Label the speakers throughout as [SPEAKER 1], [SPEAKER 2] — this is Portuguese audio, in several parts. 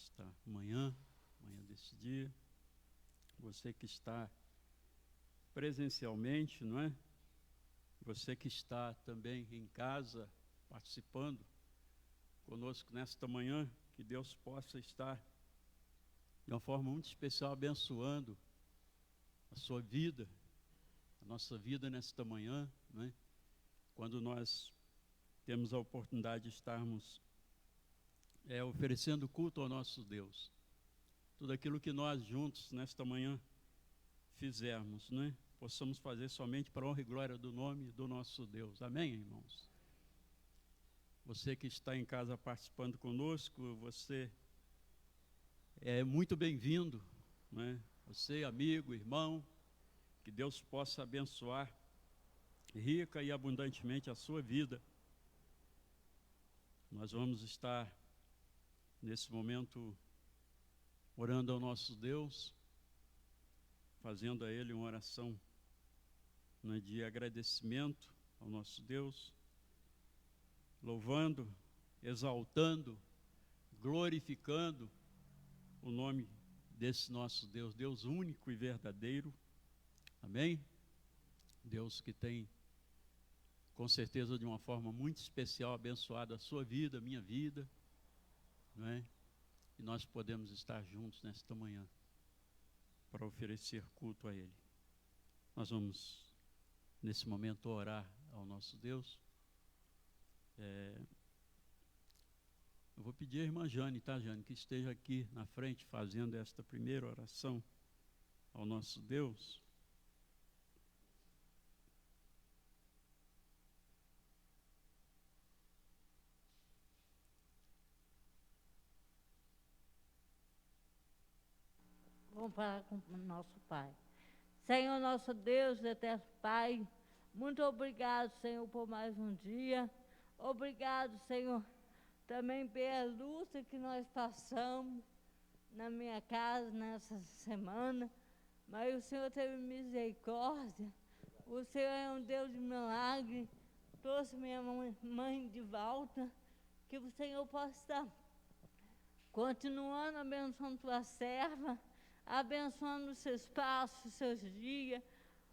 [SPEAKER 1] nesta manhã desse dia. Você que está presencialmente, não é? Você que está também em casa, participando conosco nesta manhã, que Deus possa estar de uma forma muito especial abençoando a sua vida, a nossa vida nesta manhã, não é? Quando nós temos a oportunidade de estarmos oferecendo culto ao nosso Deus. Tudo aquilo que nós juntos nesta manhã fizermos, né? Possamos fazer somente para a honra e glória do nome do nosso Deus. Amém, irmãos? Você que está em casa participando conosco, você é muito bem-vindo, né? Você, amigo, irmão, que Deus possa abençoar rica e abundantemente a sua vida. Nós vamos estar nesse momento orando ao nosso Deus, fazendo a Ele uma oração, né, de agradecimento ao nosso Deus, louvando, exaltando, glorificando o nome desse nosso Deus, Deus único e verdadeiro. Amém? Deus que tem, com certeza, de uma forma muito especial, abençoado a sua vida, a minha vida, não é? E nós podemos estar juntos nesta manhã para oferecer culto a Ele. Nós vamos, nesse momento, orar ao nosso Deus. Eu vou pedir à irmã Jane, tá, Jane, que esteja aqui na frente fazendo esta primeira oração ao nosso Deus.
[SPEAKER 2] Vamos falar com o nosso Pai. Senhor, nosso Deus, eterno Pai, muito obrigado, Senhor, por mais um dia. Obrigado, Senhor, também pela luta que nós passamos na minha casa nessa semana. Mas o Senhor teve misericórdia. O Senhor é um Deus de milagre. Trouxe minha mãe de volta. Que o Senhor possa estar continuando abençoando tua serva, abençoando os seus passos, os seus dias,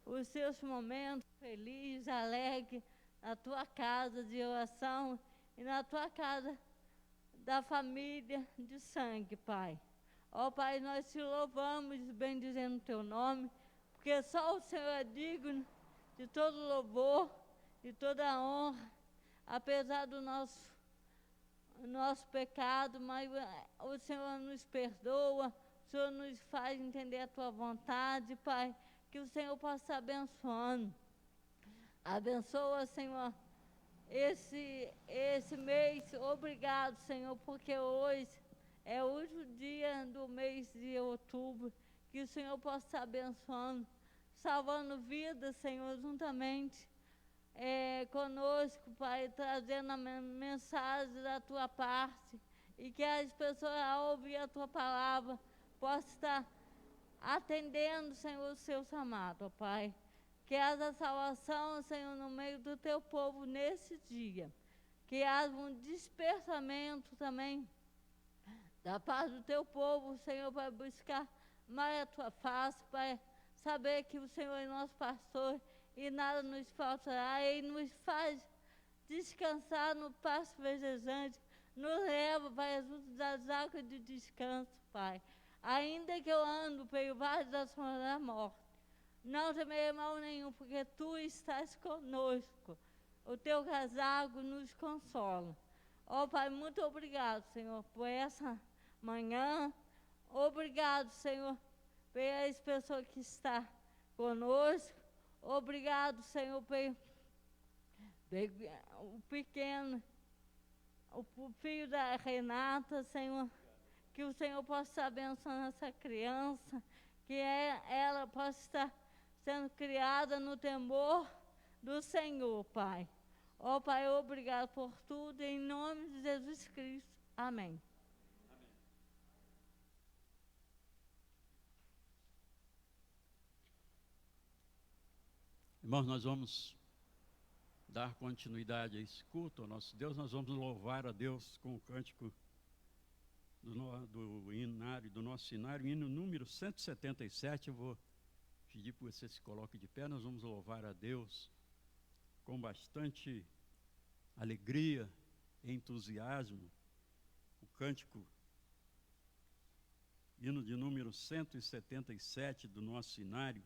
[SPEAKER 2] os seus momentos felizes, alegres, na tua casa de oração e na tua casa da família de sangue, Pai. Ó Pai, nós te louvamos, bendizendo o teu nome, porque só o Senhor é digno de todo louvor, de toda honra, apesar do nosso pecado, mas o Senhor nos perdoa, o Senhor nos faz entender a tua vontade, Pai, que o Senhor possa estar abençoando. Abençoa, Senhor, esse mês. Obrigado, Senhor, porque hoje é o último dia do mês de outubro. Que o Senhor possa estar abençoando, salvando vidas, Senhor, juntamente conosco, Pai, trazendo a mensagem da tua parte. E que as pessoas, ao ouvir a tua palavra, possam estar atendendo, Senhor, o seu chamado, ó Pai. Que haja salvação, Senhor, no meio do teu povo nesse dia. Que haja um dispersamento também da paz do teu povo, Senhor, para buscar mais a tua face, para saber que o Senhor é nosso pastor e nada nos faltará. Ele nos faz descansar no pasto verdejante, nos leva para junto das águas de descanso, Pai. Ainda que eu ando pelo vale da sombra da morte, não temerei mal nenhum, porque tu estás conosco. O teu casaco nos consola. Ó Pai, muito obrigado, Senhor, por essa manhã. Obrigado, Senhor, pelas pessoas que estão conosco. Obrigado, Senhor, pelo o pequeno, o filho da Renata, Senhor. Que o Senhor possa estar abençoando essa criança, que ela possa estar sendo criada no temor do Senhor, Pai. Ó Pai, obrigado por tudo, em nome de Jesus Cristo. Amém.
[SPEAKER 1] Irmãos, nós vamos dar continuidade a esse culto ao nosso Deus. Nós vamos louvar a Deus com o cântico do nosso cenário, hino número 177. Eu vou pedir que você se coloque de pé. Nós vamos louvar a Deus com bastante alegria e entusiasmo. O cântico, hino de número 177 do nosso cenário.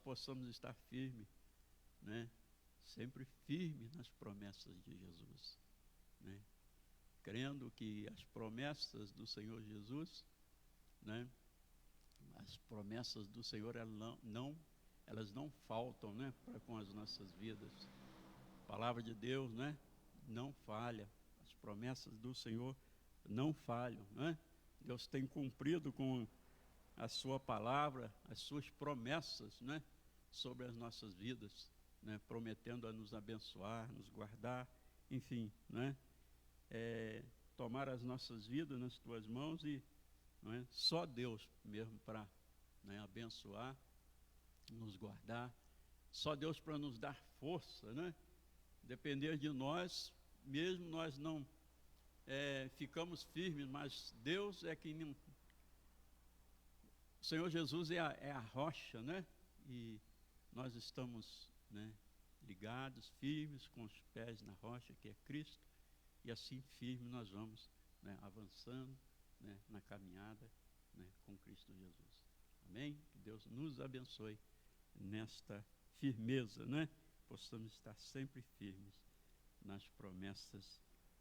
[SPEAKER 1] Possamos estar firmes, né? Sempre firmes nas promessas de Jesus, né? Crendo que as promessas do Senhor Jesus, né? As promessas do Senhor, elas não faltam, né? Para com as nossas vidas. A palavra de Deus, né? Não falha. As promessas do Senhor não falham, né? Deus tem cumprido com a sua palavra, as suas promessas, né? Sobre as nossas vidas, né? Prometendo a nos abençoar, nos guardar, enfim, né? Tomar as nossas vidas nas tuas mãos e, não é? Só Deus mesmo para, né, abençoar, nos guardar, só Deus para nos dar força, né? Depender de nós, mesmo nós não ficamos firmes, mas Deus é quem não. O Senhor Jesus é a rocha, né? E nós estamos, né, ligados, firmes, com os pés na rocha, que é Cristo, e assim firme nós vamos, né, avançando, né, na caminhada, né, com Cristo Jesus. Amém? Que Deus nos abençoe nesta firmeza, né? Possamos estar sempre firmes nas promessas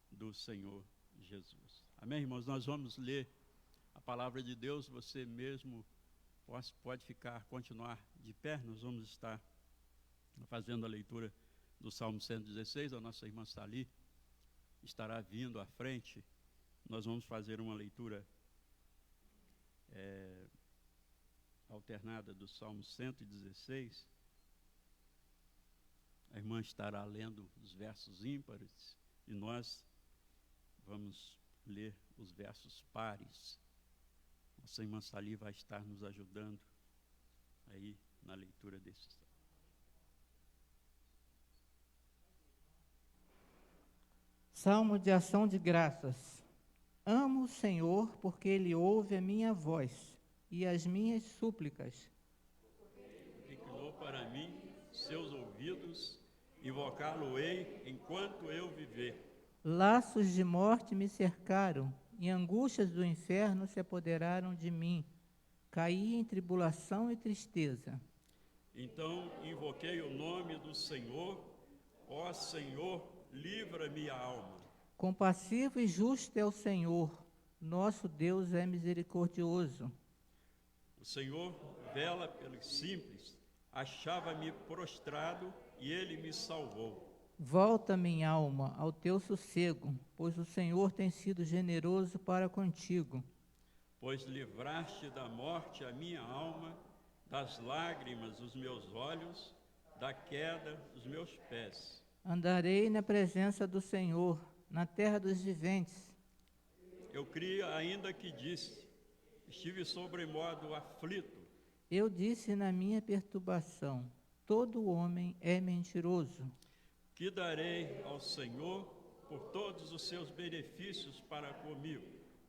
[SPEAKER 1] do Senhor Jesus. Amém, irmãos? Nós vamos ler a palavra de Deus. Você mesmo pode continuar de pé. Nós vamos estar fazendo a leitura do Salmo 116. A nossa irmã Sali estará vindo à frente. Nós vamos fazer uma leitura alternada do Salmo 116. A irmã estará lendo os versos ímpares e nós vamos ler os versos pares. Nossa irmã Sali vai estar nos ajudando aí na leitura desses.
[SPEAKER 3] Salmo de ação de graças. Amo o Senhor porque Ele ouve a minha voz e as minhas súplicas.
[SPEAKER 1] Inclinou para mim seus ouvidos, invocá-lo-ei enquanto eu viver.
[SPEAKER 3] Laços de morte me cercaram e angústias do inferno se apoderaram de mim. Caí em tribulação e tristeza.
[SPEAKER 1] Então invoquei o nome do Senhor. Ó Senhor, livra-me a alma.
[SPEAKER 3] Compassivo e justo é o Senhor, nosso Deus é misericordioso.
[SPEAKER 1] O Senhor vela pelos simples, achava-me prostrado e Ele me salvou.
[SPEAKER 3] Volta, minha alma, ao teu sossego, pois o Senhor tem sido generoso para contigo.
[SPEAKER 1] Pois livraste da morte a minha alma, das lágrimas os meus olhos, da queda os meus pés.
[SPEAKER 3] Andarei na presença do Senhor, na terra dos viventes.
[SPEAKER 1] Eu criei ainda que disse, estive sobremodo aflito.
[SPEAKER 3] Eu disse na minha perturbação, todo homem é mentiroso.
[SPEAKER 1] Que darei ao Senhor por todos os seus benefícios para comigo?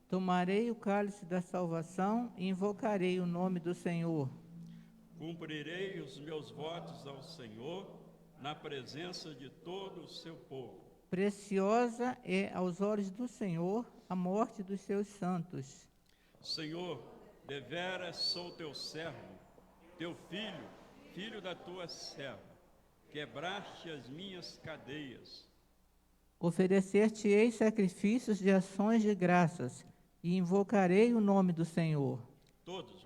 [SPEAKER 3] Tomarei o cálice da salvação e invocarei o nome do Senhor.
[SPEAKER 1] Cumprirei os meus votos ao Senhor na presença de todo o seu povo.
[SPEAKER 3] Preciosa é aos olhos do Senhor a morte dos seus santos.
[SPEAKER 1] Senhor, deveras sou teu servo, teu filho, filho da tua serva. Quebraste as minhas cadeias.
[SPEAKER 3] Oferecer-te-ei sacrifícios de ações de graças e invocarei o nome do Senhor.
[SPEAKER 1] Todos,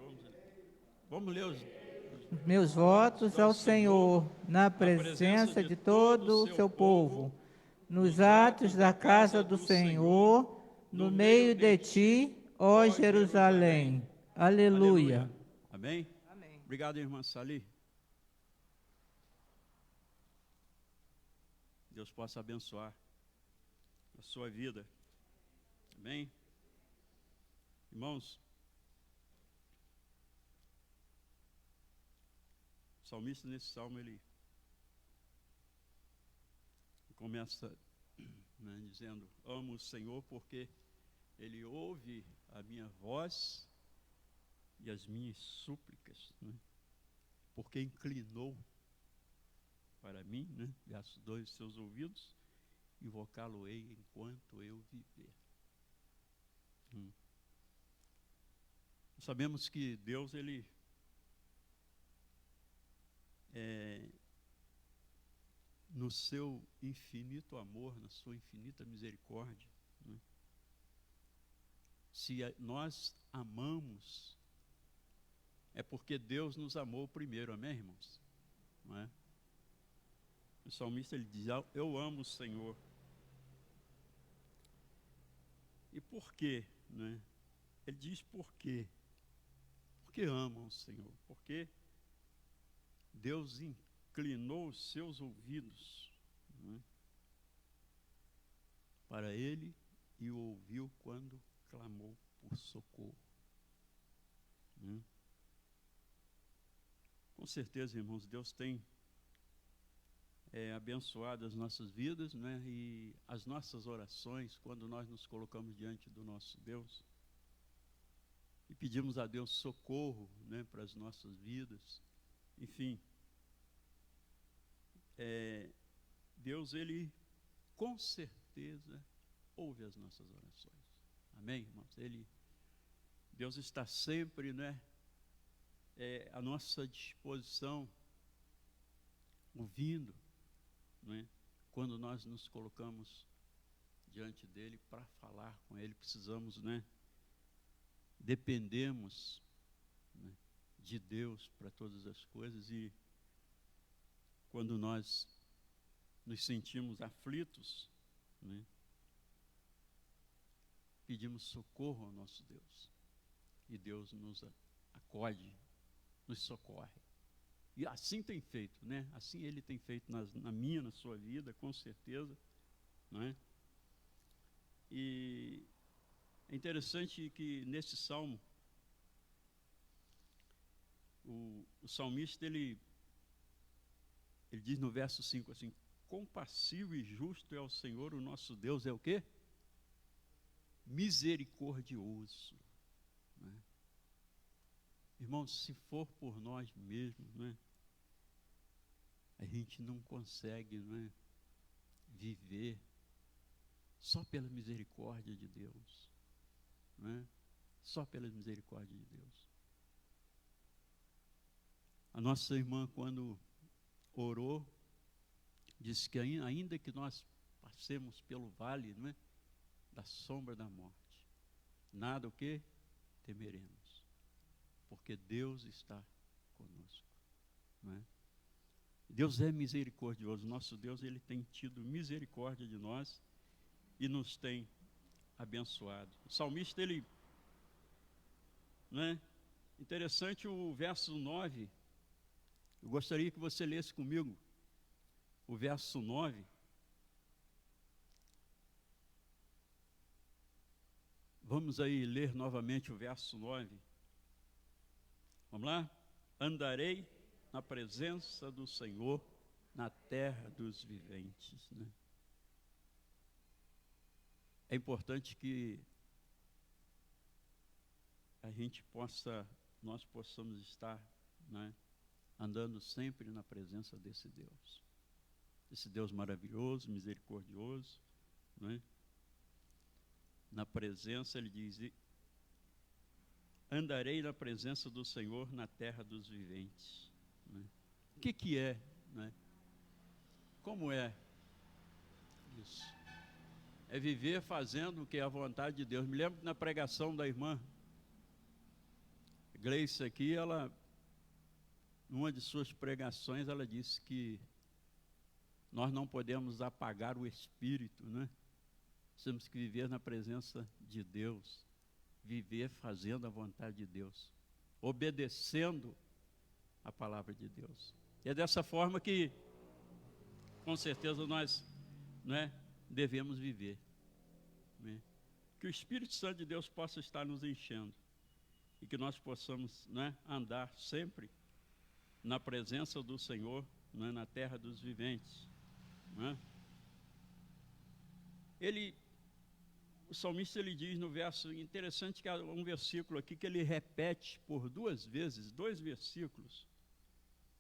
[SPEAKER 1] vamos ler os
[SPEAKER 3] meus votos ao Senhor, na presença de todo o seu povo, nos atos da casa do Senhor, no meio de ti, ó Jerusalém. Aleluia.
[SPEAKER 1] Amém?
[SPEAKER 3] Amém.
[SPEAKER 1] Obrigado, irmã Sali. Deus possa abençoar a sua vida. Amém? Irmãos, o salmista nesse salmo, ele começa dizendo, amo o Senhor porque Ele ouve a minha voz e as minhas súplicas, porque inclinou para mim, verso 2, seus ouvidos, invocá-lo-ei enquanto eu viver. Sabemos que Deus, Ele no seu infinito amor, na sua infinita misericórdia, se nós amamos, é porque Deus nos amou primeiro, amém, irmãos? Não é? O salmista, ele diz, eu amo o Senhor. E por quê? Né? Ele diz por quê? Porque amam o Senhor, porque Deus inclinou os seus ouvidos para Ele e o ouviu quando clamou por socorro. Com certeza, irmãos, Deus tem abençoado as nossas vidas, e as nossas orações, quando nós nos colocamos diante do nosso Deus e pedimos a Deus socorro, para as nossas vidas. Enfim, Deus, Ele com certeza ouve as nossas orações. Amém, irmãos? Deus está sempre, à nossa disposição ouvindo, não é? Quando nós nos colocamos diante dele para falar com ele, precisamos, né? Dependemos, né, de Deus para todas as coisas, e quando nós nos sentimos aflitos, né, pedimos socorro ao nosso Deus, e Deus nos acode, nos socorre. E assim tem feito, né? Assim ele tem feito na minha, na sua vida, com certeza, não é? E é interessante que nesse salmo, o salmista, ele diz no verso 5 assim: compassivo e justo é o Senhor, o nosso Deus é o quê? Misericordioso, né? Irmãos, se for por nós mesmos, né, a gente não consegue, né, viver só pela misericórdia de Deus, né? Só pela misericórdia de Deus. A nossa irmã, quando orou, disse que ainda que nós passemos pelo vale, né, da sombra da morte, nada o que temeremos, porque Deus está conosco, não é? Deus é misericordioso. Nosso Deus, ele tem tido misericórdia de nós e nos tem abençoado. O salmista, ele, né, interessante o verso 9. Eu gostaria que você lesse comigo o verso 9. Vamos aí ler novamente o verso 9. Vamos lá? Andarei na presença do Senhor na terra dos viventes, né? É importante que nós possamos estar, né, andando sempre na presença desse Deus maravilhoso, misericordioso, né? Na presença, ele diz: andarei na presença do Senhor na terra dos viventes, né? O que é, né? Como é isso? É viver fazendo o que é a vontade de Deus. Me lembro que na pregação da irmã Gleice aqui, ela, numa de suas pregações, ela disse que nós não podemos apagar o Espírito, né? Temos que viver na presença de Deus, viver fazendo a vontade de Deus, obedecendo a palavra de Deus. E é dessa forma que, com certeza, nós, né, devemos viver, né? Que o Espírito Santo de Deus possa estar nos enchendo e que nós possamos, né, andar sempre na presença do Senhor, né, na terra dos viventes, né? O salmista, ele diz no verso, interessante que há um versículo aqui que ele repete por 2 vezes, 2 versículos,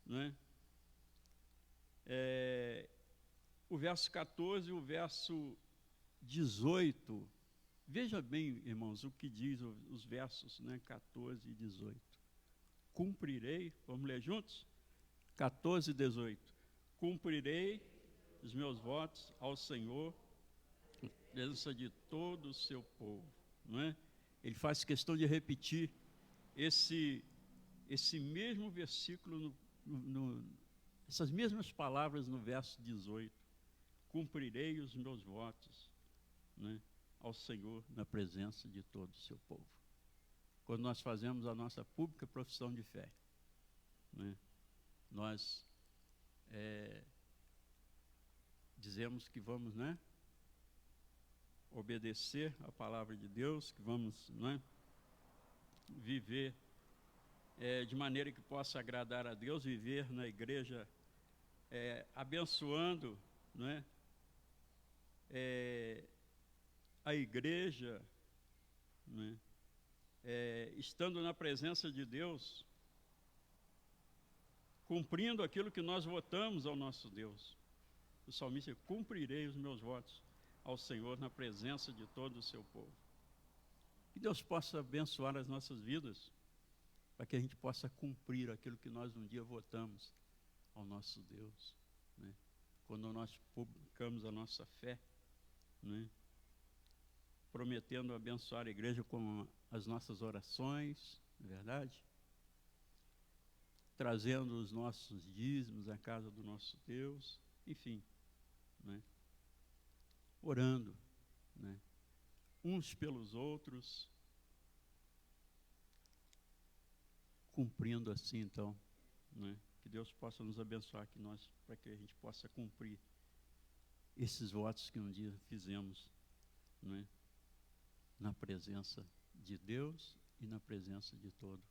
[SPEAKER 1] né? O verso 14 e o verso 18. Veja bem, irmãos, o que diz os versos, né, 14 e 18. Cumprirei, vamos ler juntos? 14 e 18. Cumprirei os meus votos ao Senhor, presença de todo o seu povo, não é? Ele faz questão de repetir esse mesmo versículo, essas mesmas palavras no verso 18. Cumprirei os meus votos, né, ao Senhor na presença de todo o seu povo. Quando nós fazemos a nossa pública profissão de fé, né, nós dizemos que vamos, né, obedecer a palavra de Deus, que vamos, né, viver de maneira que possa agradar a Deus, viver na igreja abençoando, né, a igreja, né, estando na presença de Deus, cumprindo aquilo que nós votamos ao nosso Deus. O salmista: cumprirei os meus votos ao Senhor na presença de todo o seu povo. Que Deus possa abençoar as nossas vidas, para que a gente possa cumprir aquilo que nós um dia votamos ao nosso Deus. né? Quando nós publicamos a nossa fé, né? Prometendo abençoar a igreja com as nossas orações, não é verdade? Trazendo os nossos dízimos à casa do nosso Deus, enfim, né? Orando, né? Uns pelos outros, cumprindo assim, então, né? Que Deus possa nos abençoar, para que a gente possa cumprir esses votos que um dia fizemos, né? Na presença de Deus e na presença de todo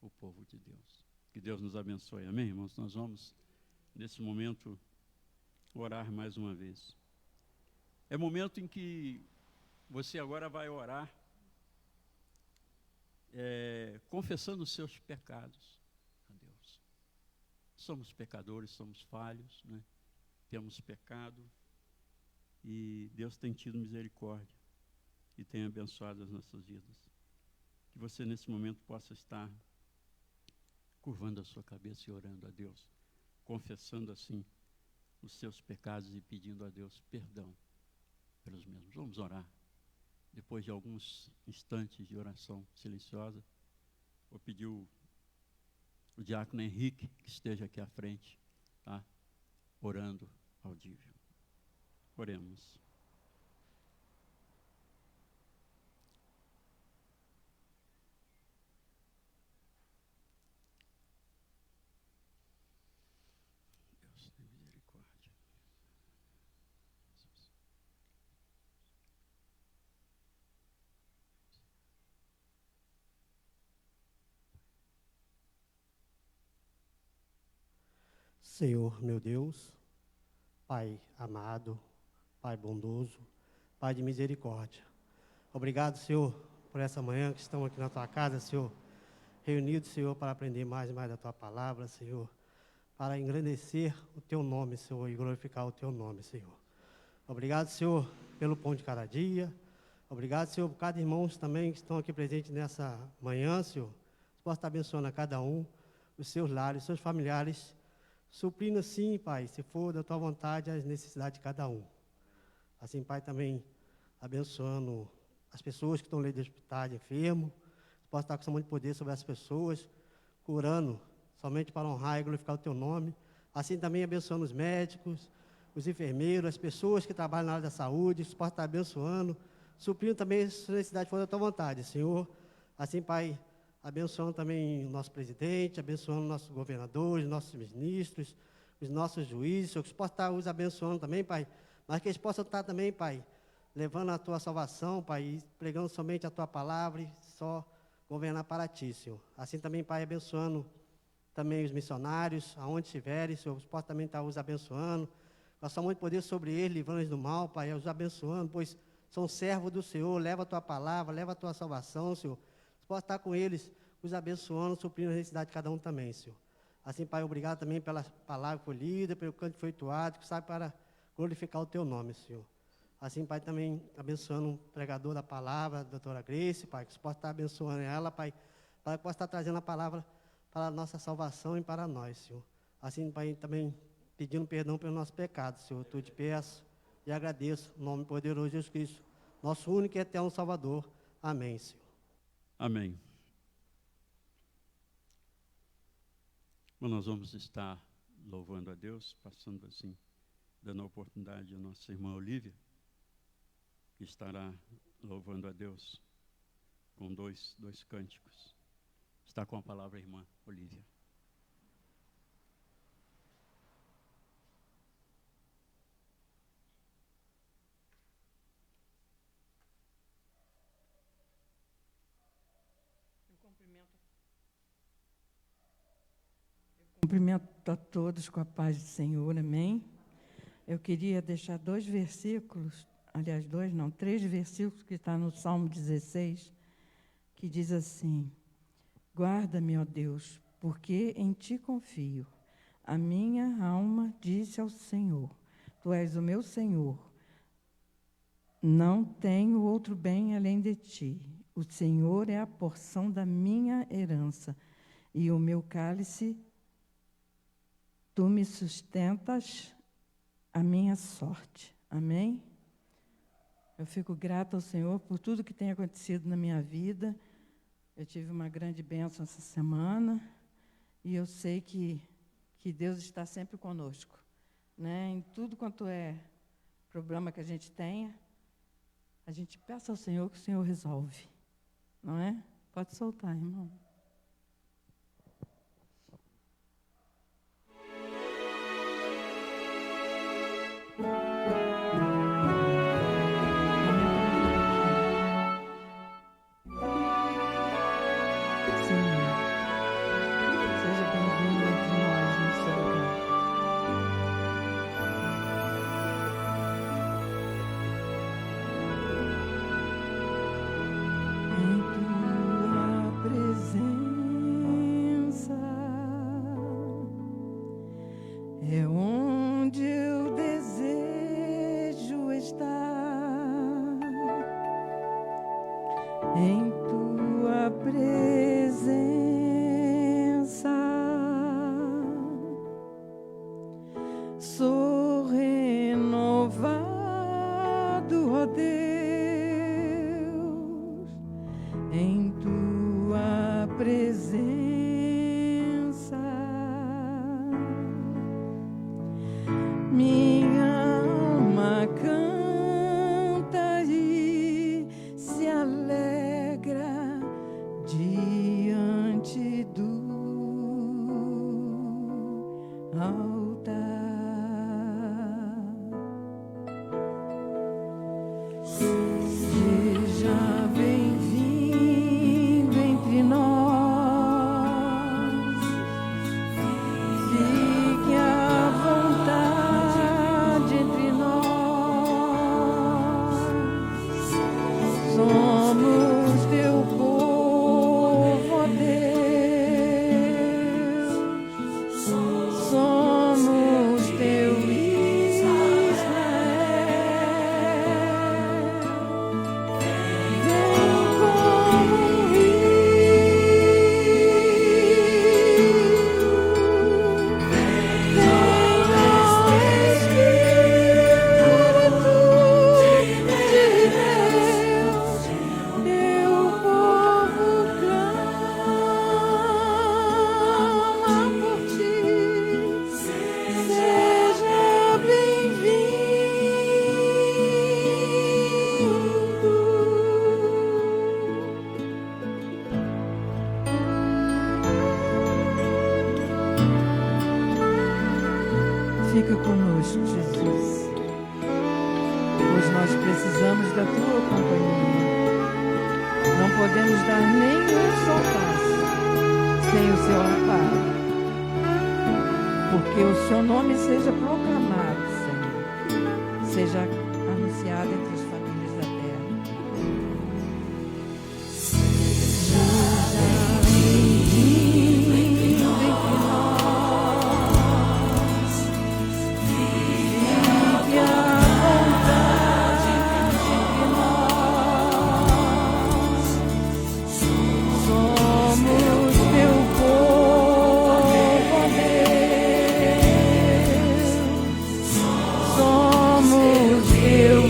[SPEAKER 1] o povo de Deus. Que Deus nos abençoe, amém, irmãos? Nós vamos, nesse momento, orar mais uma vez. É momento em que você agora vai orar, confessando os seus pecados a Deus. Somos pecadores, somos falhos, né? Temos pecado, e Deus tem tido misericórdia e tem abençoado as nossas vidas. Que você nesse momento possa estar curvando a sua cabeça e orando a Deus, confessando assim os seus pecados e pedindo a Deus perdão pelos mesmos. Vamos orar. Depois de alguns instantes de oração silenciosa, vou pedir o diácono Henrique que esteja aqui à frente, tá? Orando audível. Oremos. Deus tem misericórdia. Jesus.
[SPEAKER 4] Senhor, meu Deus, Pai amado, Pai bondoso, Pai de misericórdia. Obrigado, Senhor, por essa manhã que estamos aqui na Tua casa, Senhor, reunidos, Senhor, para aprender mais e mais da Tua palavra, Senhor, para engrandecer o Teu nome, Senhor, e glorificar o Teu nome, Senhor. Obrigado, Senhor, pelo pão de cada dia. Obrigado, Senhor, por cada irmão também que estão aqui presentes nessa manhã, Senhor. Você possa estar abençoando a cada um, os seus lares, os seus familiares, suprindo assim, Pai, se for da Tua vontade, as necessidades de cada um. Assim, Pai, também abençoando as pessoas que estão ali de hospital, enfermos. Você possa estar com muito poder sobre as pessoas, curando, somente para honrar e glorificar o Teu nome. Assim também abençoando os médicos, os enfermeiros, as pessoas que trabalham na área da saúde. Você possa estar abençoando, suprindo também as necessidades for da Tua vontade, Senhor. Assim, Pai, abençoando também o nosso presidente, abençoando nossos governadores, nossos ministros, os nossos juízes, Senhor, que possa estar os abençoando também, Pai, mas que eles possam estar também, Pai, levando a Tua salvação, Pai, e pregando somente a Tua palavra e só governar para Ti, Senhor. Assim também, Pai, abençoando também os missionários, aonde estiverem, Senhor, que possa também estar os abençoando, passar muito poder sobre eles, livrando-os do mal, Pai, os abençoando, pois são servos do Senhor, leva a Tua palavra, leva a Tua salvação, Senhor. Possa estar com eles, os abençoando, suprindo a necessidade de cada um também, Senhor. Assim, Pai, obrigado também pela palavra que foi lida, pelo canto que foi entoado, que sabe para glorificar o Teu nome, Senhor. Assim, Pai, também abençoando o pregador da palavra, a doutora Grace, Pai, que você possa estar abençoando ela, Pai, para que possa estar trazendo a palavra para a nossa salvação e para nós, Senhor. Assim, Pai, também pedindo perdão pelos nossos pecados, Senhor. Tu te peço e agradeço, no nome poderoso de Jesus Cristo, nosso único e eterno Salvador. Amém, Senhor.
[SPEAKER 1] Amém. Bom, nós vamos estar louvando a Deus, passando assim, dando a oportunidade à nossa irmã Olívia, que estará louvando a Deus com dois cânticos. Está com a palavra a irmã Olívia.
[SPEAKER 5] Cumprimento a todos com a paz do Senhor, amém? Eu queria deixar três versículos que estão no Salmo 16, que diz assim: guarda-me, ó Deus, porque em Ti confio. A minha alma disse ao Senhor, Tu és o meu Senhor. Não tenho outro bem além de Ti. O Senhor é a porção da minha herança, e o meu cálice Tu me sustentas a minha sorte. Amém? Eu fico grata ao Senhor por tudo que tem acontecido na minha vida. Eu tive uma grande bênção essa semana e eu sei que Deus está sempre conosco, né? Em tudo quanto é problema que a gente tenha, a gente peça ao Senhor que o Senhor resolve, não é? Pode soltar, irmão. Fica conosco, Jesus, pois nós precisamos da Tua companhia. Não podemos dar nem um só passo sem o Seu amparo, porque o Seu nome seja proclamado, Senhor, seja anunciado entre as famílias da terra.
[SPEAKER 6] Somos teu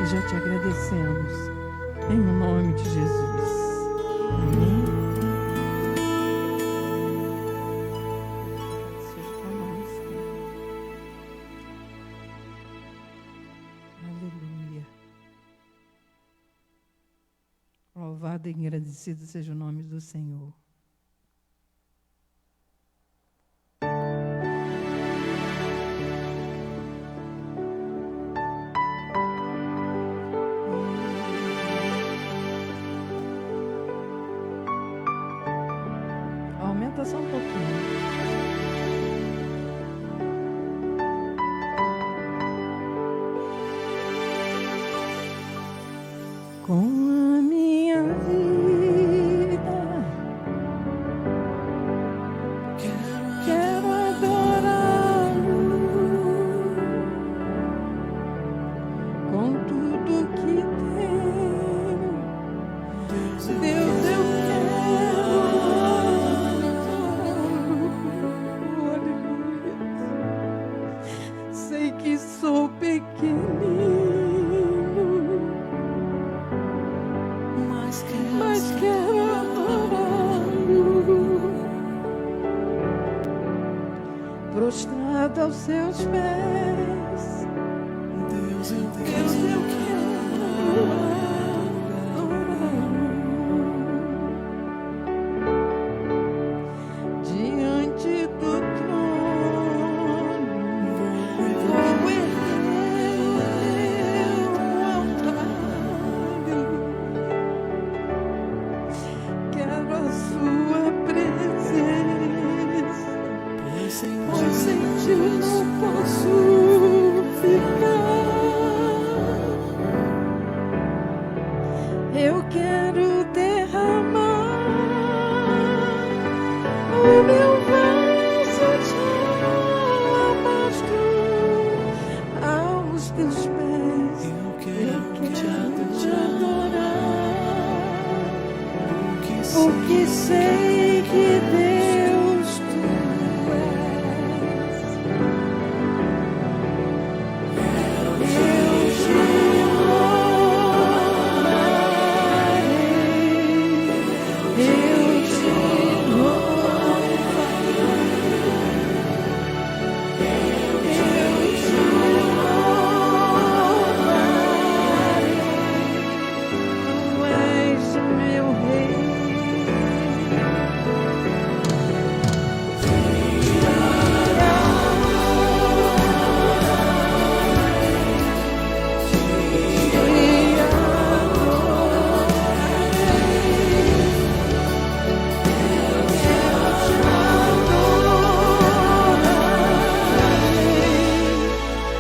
[SPEAKER 5] Nós já te agradecemos. Em nome de Jesus. Amém. Seja teu nome, Senhor. Aleluia. Louvado e agradecido seja o nome do Senhor. Aumenta só um pouquinho. Com a minha vida quero adorá-lo, com tudo que tenho, Deus, eu quero adorá-lo. Aleluia. Sei que sou pequenino, mas quero adorá-lo, prostrado aos seus pés. Deus, eu quero adorá-lo, diante do trono vou erguer o altar. Quero a sua presença, pois sem ti não posso ficar. Eu quero derramar o meu vaso de alabastro aos teus pés. Eu quero te adorar, porque sei que Deus tu és. Eu te louvarei, eu te louvarei,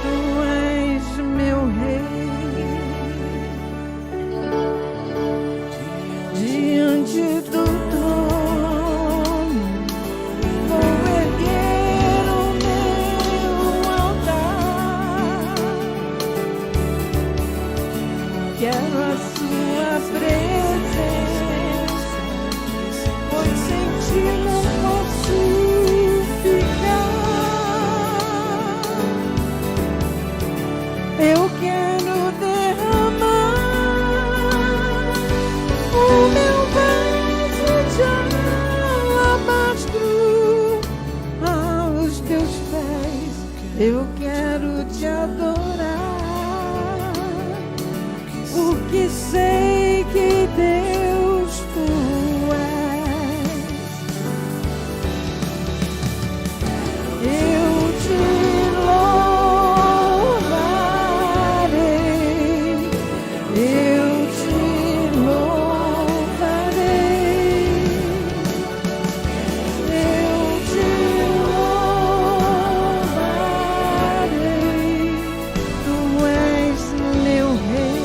[SPEAKER 5] tu és meu rei. Diante do trono vou erguer o meu altar. Quero a sua presença, pois sem ti não posso ficar. Eu quero derramar o meu vaso de alabastro aos teus pés. Eu quero te adorar, porque sei que Deus tu és. Eu te louvarei, eu te louvarei, eu te louvarei, tu és meu rei.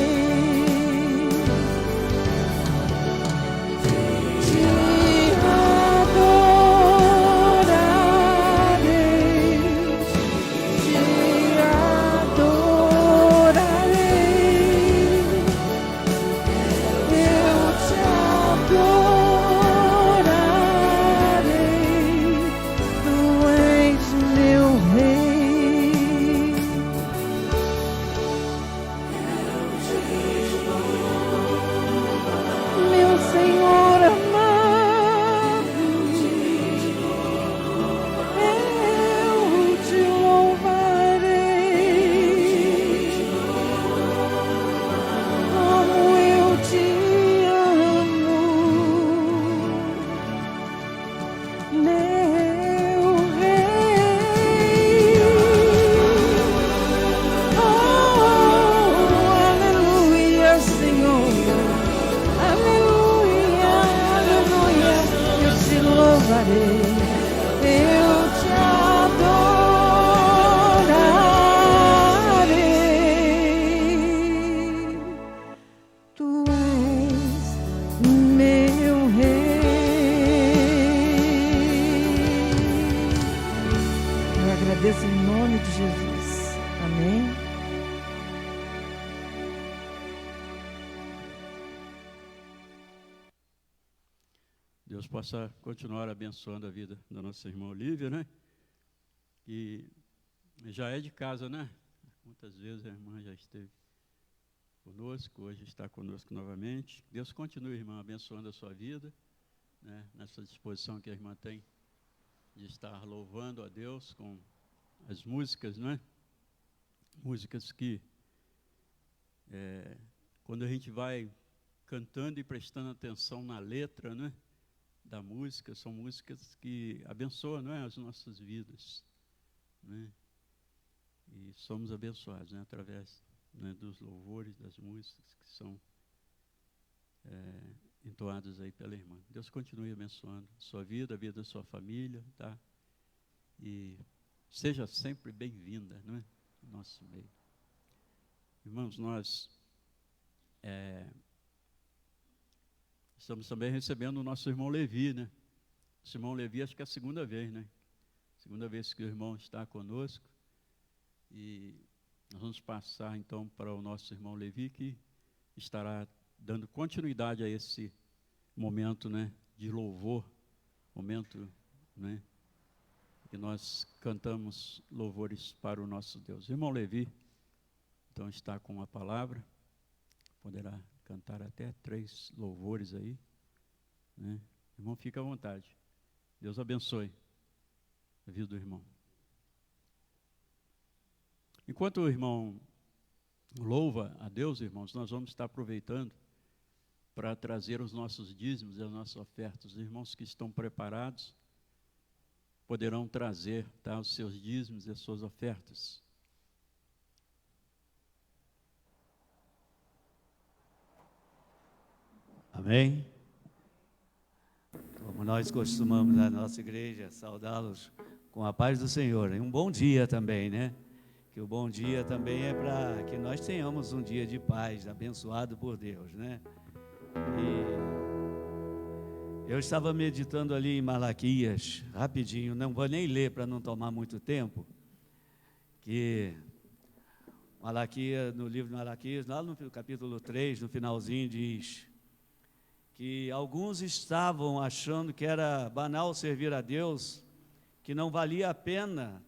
[SPEAKER 1] Deus possa continuar abençoando a vida da nossa irmã Olívia, né? Que já é de casa, né? Muitas vezes a irmã já esteve conosco, hoje está conosco novamente. Deus continue, irmã, abençoando a sua vida, né? Nessa disposição que a irmã tem de estar louvando a Deus com as músicas, né? Músicas que, quando a gente vai cantando e prestando atenção na letra, né, da música, são músicas que abençoam, não é, as nossas vidas, né? E somos abençoados, né, através, né, dos louvores, das músicas que são entoadas aí pela irmã. Deus continue abençoando a sua vida, a vida da sua família, tá? E seja sempre bem-vinda, não é, no nosso meio. Irmãos, nós estamos também recebendo o nosso irmão Levi, né? O irmão Levi, acho que é a segunda vez, né? Segunda vez que o irmão está conosco. E nós vamos passar, então, para o nosso irmão Levi, que estará dando continuidade a esse momento, né, de louvor, momento, né, que nós cantamos louvores para o nosso Deus. O irmão Levi, então, está com a palavra, poderá cantar até 3 louvores aí, né? Irmão, fica à vontade. Deus abençoe a vida do irmão. Enquanto o irmão louva a Deus, irmãos, nós vamos estar aproveitando para trazer os nossos dízimos e as nossas ofertas. Os irmãos que estão preparados poderão trazer, tá, os seus dízimos e as suas ofertas.
[SPEAKER 6] Amém? Como nós costumamos na nossa igreja saudá-los com a paz do Senhor. E um bom dia também, né? Que o bom dia também é para que nós tenhamos um dia de paz, abençoado por Deus, né? E eu estava meditando ali em Malaquias, rapidinho, não vou nem ler para não tomar muito tempo, que Malaquias, no livro de Malaquias, lá no capítulo 3, no finalzinho, diz que alguns estavam achando que era banal servir a Deus, que não valia a pena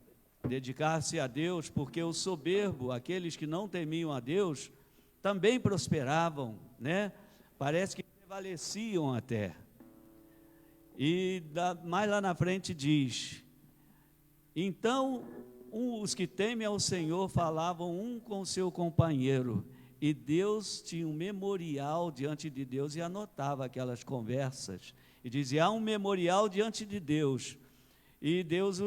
[SPEAKER 6] dedicar-se a Deus, porque o soberbo, aqueles que não temiam a Deus, também prosperavam, né? Parece que prevaleciam até. E mais lá na frente diz: então os que temem ao Senhor falavam um com o seu companheiro, e Deus tinha um memorial diante de Deus e anotava aquelas conversas, e dizia: há um memorial diante de Deus, e Deus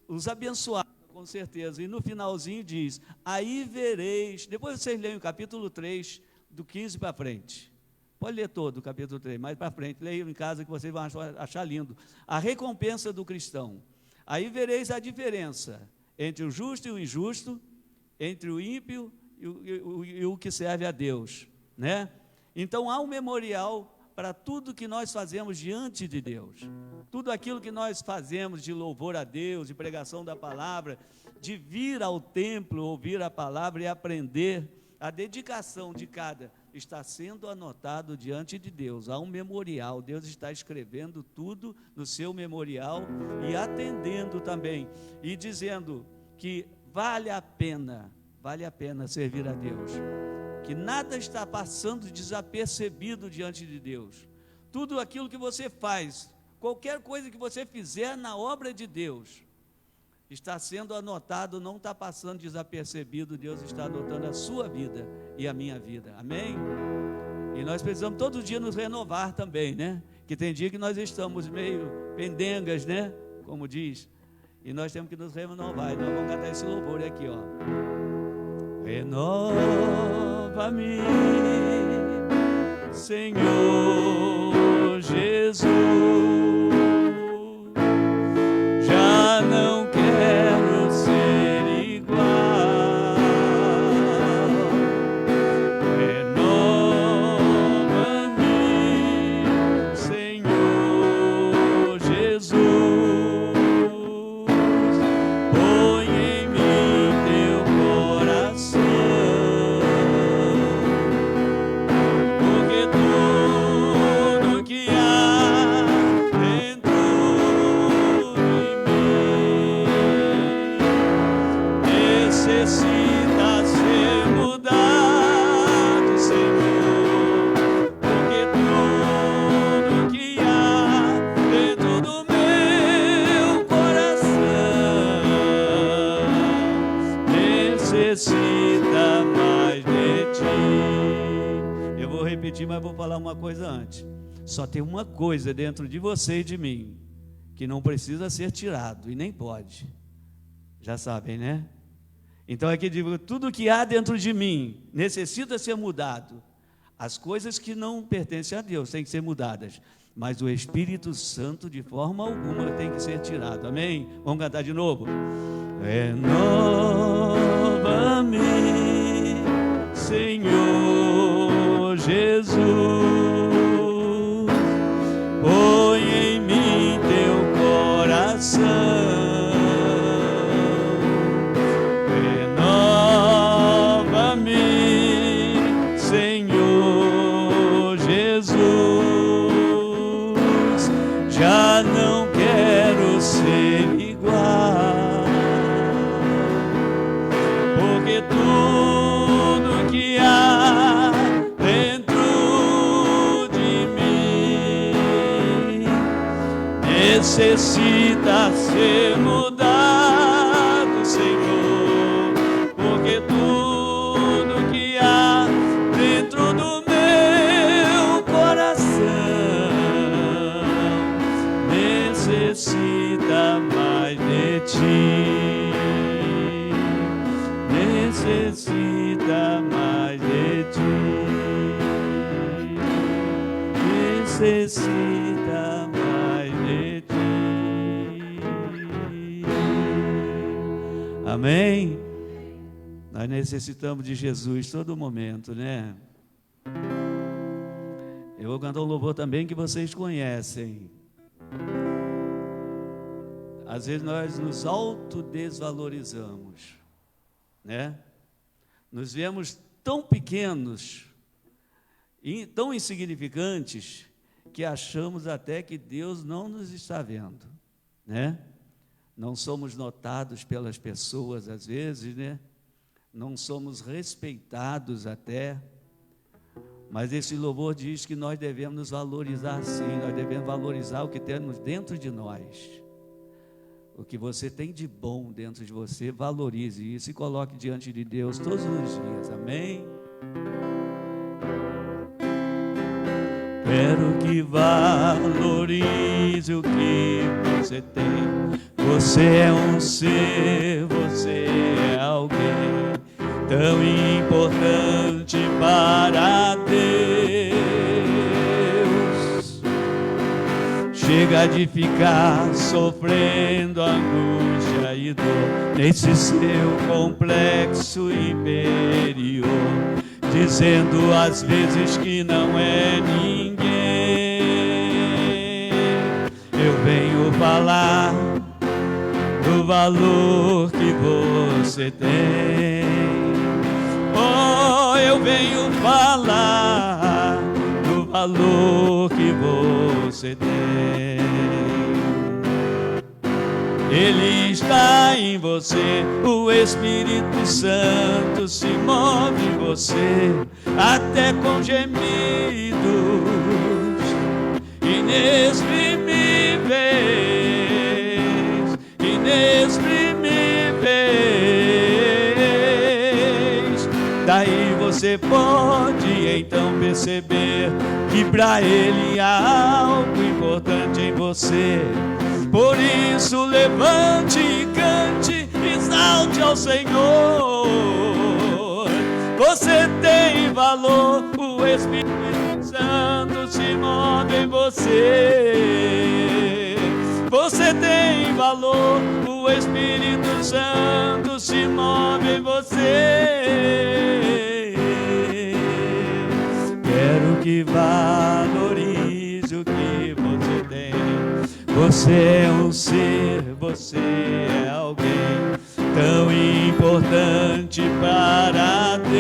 [SPEAKER 6] os abençoava, com certeza. E no finalzinho diz: aí vereis, depois vocês leem o capítulo 3, do 15 para frente, pode ler todo o capítulo 3, mais para frente, leiam em casa que vocês vão achar lindo, a recompensa do cristão. Aí vereis a diferença entre o justo e o injusto, entre o ímpio e o que serve a Deus, né? Então há um memorial para tudo que nós fazemos diante de Deus, tudo aquilo que nós fazemos de louvor a Deus, de pregação da palavra, de vir ao templo, ouvir a palavra e aprender, a dedicação de cada está sendo anotado diante de Deus. Há um memorial, Deus está escrevendo tudo no seu memorial e atendendo também, e dizendo que vale a pena servir a Deus, que nada está passando desapercebido diante de Deus. Tudo aquilo que você faz, qualquer coisa que você fizer na obra de Deus, está sendo anotado, não está passando desapercebido. Deus está anotando a sua vida e a minha vida, amém? E nós precisamos todo dia nos renovar também, né? Que tem dia que nós estamos meio pendengas, né? Como diz, e nós temos que nos renovar. E nós vamos cantar esse louvor aqui, ó. Renova-me, Senhor Jesus, já não quero ser igual. Renova-me, Senhor Jesus, põe em mim teu coração, porque tudo que há repetir, mas vou falar uma coisa antes. Só tem uma coisa dentro de você e de mim, que não precisa ser tirado, e nem pode. Já sabem, né? Então aqui digo, tudo que há dentro de mim necessita ser mudado. As coisas que não pertencem a Deus têm que ser mudadas, mas o Espírito Santo de forma alguma tem que ser tirado. Amém? Vamos cantar de novo. Renova-me, Senhor Jesus, põe em mim teu coração, renova-me, Senhor Jesus, já não quero ser igual, porque tudo que há dentro de mim necessita ser mudado, Senhor, porque tudo que há dentro do meu coração necessita mais de ti, necessita mais de ti, necessita mais de ti. Amém? Nós necessitamos de Jesus todo momento, né? Eu vou cantar um louvor também que vocês conhecem. Às vezes nós nos autodesvalorizamos, né? Nos vemos tão pequenos e tão insignificantes que achamos até que Deus não nos está vendo, né? Não somos notados pelas pessoas às vezes, né? Não somos respeitados até, mas esse louvor diz que nós devemos nos valorizar sim, nós devemos valorizar o que temos dentro de nós. O que você tem de bom dentro de você, valorize isso e coloque diante de Deus todos os dias, amém? Quero que valorize o que você tem. Você é um ser, você é alguém tão importante para Deus. Chega de ficar sofrendo angústia e dor nesse seu complexo inferior, dizendo às vezes que não é ninguém. Eu venho falar do valor que você tem. Oh, eu venho falar do valor que você tem. Ele está em você, o Espírito Santo se move em você, até com gemidos inexprimíveis, inexprimíveis. Daí você pode então perceber que para Ele há algo importante em você. Por isso levante e cante, exalte ao Senhor. Você tem valor, o Espírito Santo se move em você. Você tem valor, o Espírito Santo se move em você. Quero que valorize o que você tem. Você é um ser, você é alguém tão importante para Deus.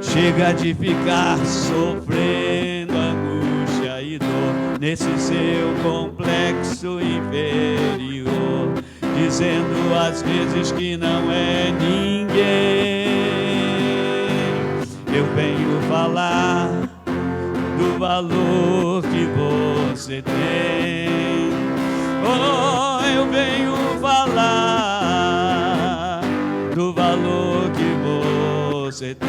[SPEAKER 6] Chega de ficar sofrendo angústia e dor nesse seu complexo inferior, dizendo às vezes que não é ninguém. Eu venho falar do valor que você tem. Oh, eu venho falar do valor que você tem.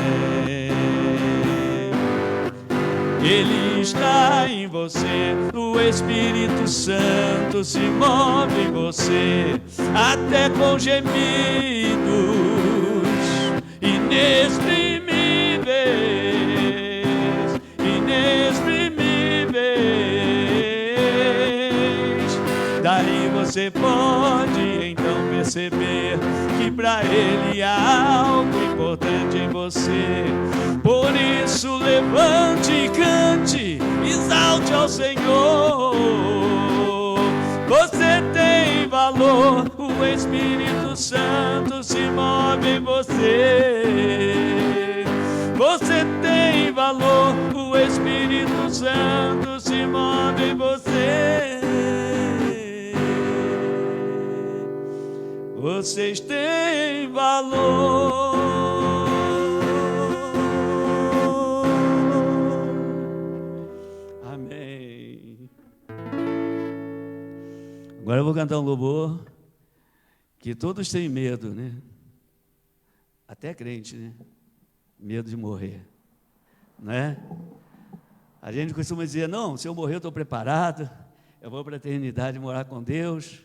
[SPEAKER 6] Ele está em você, o Espírito Santo se move em você, até com gemidos inexprimíveis, inexprimíveis. Daí você pode então perceber que para Ele há algo importante em você. Por isso levante e cante, exalte ao Senhor. Você tem valor, o Espírito Santo se move em você. Você tem valor, o Espírito Santo se move em você. Vocês têm valor. Amém. Agora eu vou cantar um louvor que todos têm medo, né? Até crente, né? Medo de morrer, não é? A gente costuma dizer, não, se eu morrer eu estou preparado, eu vou para a eternidade morar com Deus.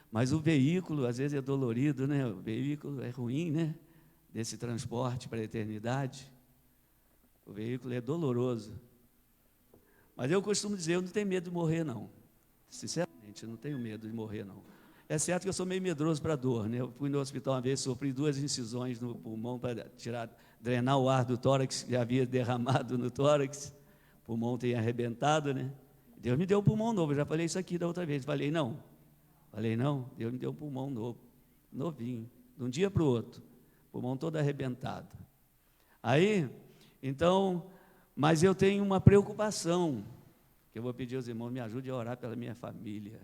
[SPEAKER 6] Mas o veículo, às vezes, é dolorido, né? O veículo é ruim, né? Desse transporte para a eternidade. O veículo é doloroso. Mas eu costumo dizer, eu não tenho medo de morrer, não. Sinceramente, eu não tenho medo de morrer, não. É certo que eu sou meio medroso para dor, né? Eu fui no hospital uma vez, sofri 2 incisões no pulmão para drenar o ar do tórax, que já havia derramado no tórax. O pulmão tem arrebentado, né? Deus me deu um pulmão novo, eu já falei isso aqui da outra vez. Falei, não, Deus me deu um pulmão novo, novinho, de um dia para o outro, pulmão todo arrebentado. Aí, então, mas eu tenho uma preocupação, que eu vou pedir aos irmãos, me ajudem a orar pela minha família.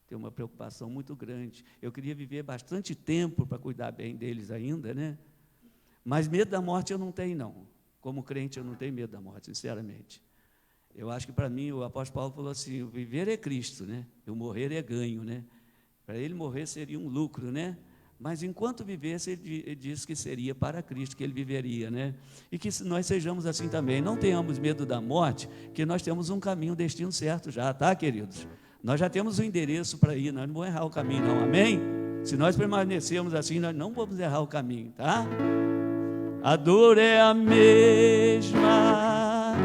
[SPEAKER 6] Tenho uma preocupação muito grande. Eu queria viver bastante tempo para cuidar bem deles ainda, né? Mas medo da morte eu não tenho, não. Como crente, eu não tenho medo da morte, sinceramente. Eu acho que para mim, o apóstolo Paulo falou assim, o viver é Cristo, né? E o morrer é ganho, né? Para ele morrer seria um lucro, né? Mas enquanto vivesse, ele disse que seria para Cristo que ele viveria, né? E que nós sejamos assim também. Não tenhamos medo da morte, que nós temos um caminho, um destino certo já, tá, queridos? Nós já temos o endereço para ir, nós não vamos errar o caminho, não, amém? Se nós permanecermos assim, nós não vamos errar o caminho, tá? A dor é a mesma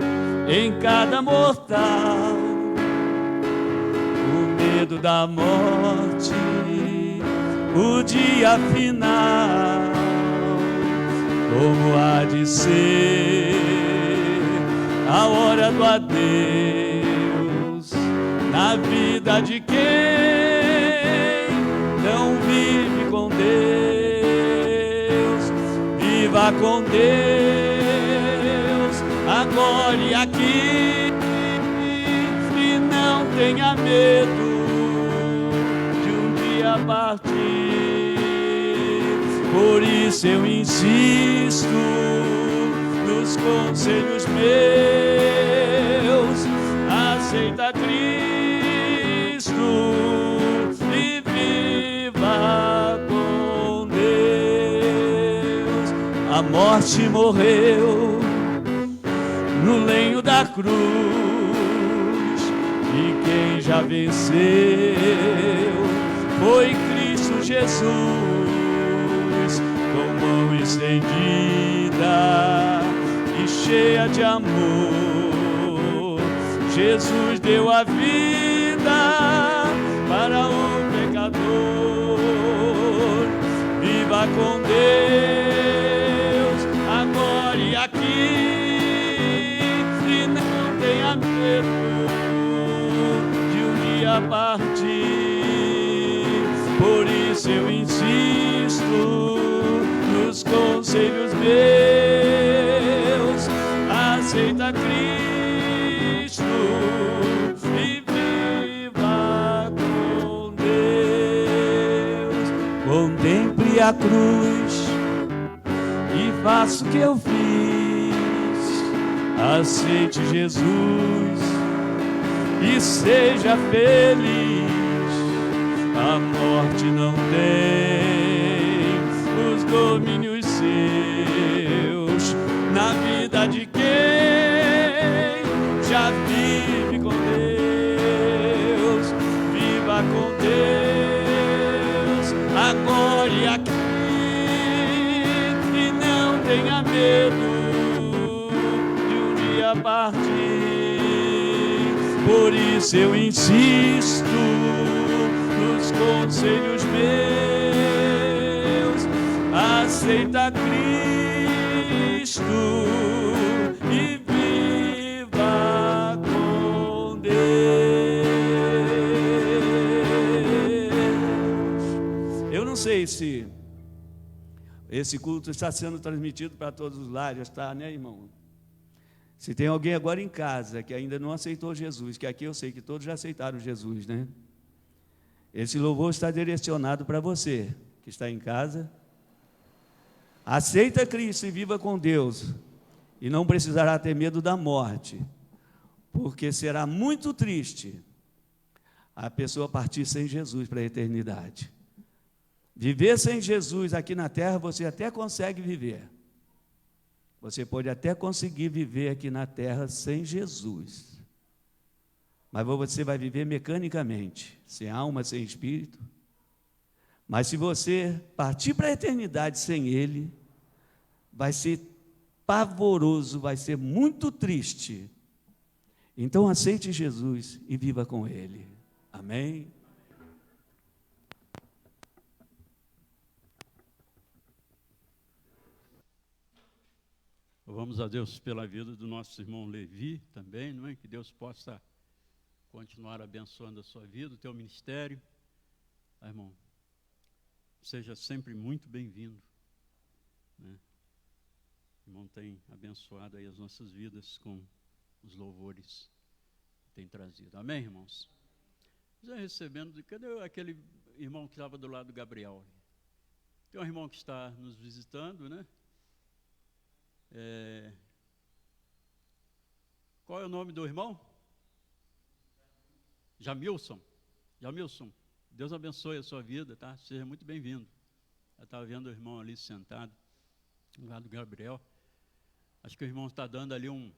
[SPEAKER 6] em cada mortal, o medo da morte, o dia final, como há de ser a hora do adeus na vida de quem não vive com Deus. Viva com Deus agora e aqui, e não tenha medo de um dia partir. Por isso eu insisto nos conselhos meus, aceita Cristo e viva com Deus. A morte morreu no lenho da cruz, e quem já venceu foi Cristo Jesus. Com mão estendida e cheia de amor, Jesus deu a vida para o pecador. Viva com Deus agora e aqui, e não tenha medo de um dia partir. Por isso eu insisto nos conselhos meus, aceita Cristo e viva com Deus. Contemple a cruz e faça o que eu fiz, aceite Jesus e seja feliz. A morte não tem os domínios seus na vida de quem já vive com Deus. Viva com Deus, agora e aqui, e não tenha medo de um dia partir. Por isso eu insisto nos conselhos meus, aceita Cristo e viva com Deus. Eu não sei se esse culto está sendo transmitido para todos os lares, está, né, irmão? Se tem alguém agora em casa que ainda não aceitou Jesus, que aqui eu sei que todos já aceitaram Jesus, né? Esse louvor está direcionado para você que está em casa. Aceita Cristo e viva com Deus, e não precisará ter medo da morte, porque será muito triste a pessoa partir sem Jesus para a eternidade. Viver sem Jesus aqui na terra, você até consegue viver. Você pode até conseguir viver aqui na terra sem Jesus, mas você vai viver mecanicamente, sem alma, sem espírito. Mas se você partir para a eternidade sem Ele, vai ser pavoroso, vai ser muito triste. Então aceite Jesus e viva com Ele. Amém?
[SPEAKER 1] Louvamos a Deus pela vida do nosso irmão Levi também, não é? Que Deus possa continuar abençoando a sua vida, o teu ministério. Ah, irmão, seja sempre muito bem-vindo, né? O irmão tem abençoado aí as nossas vidas com os louvores que tem trazido. Amém, irmãos? Já recebendo, cadê aquele irmão que estava do lado do Gabriel? Tem um irmão que está nos visitando, né? Qual é o nome do irmão? Jamilson. Jamilson, Deus abençoe a sua vida, tá? Seja muito bem-vindo. Eu estava vendo o irmão ali sentado, lá do Gabriel. Acho que o irmão está dando ali um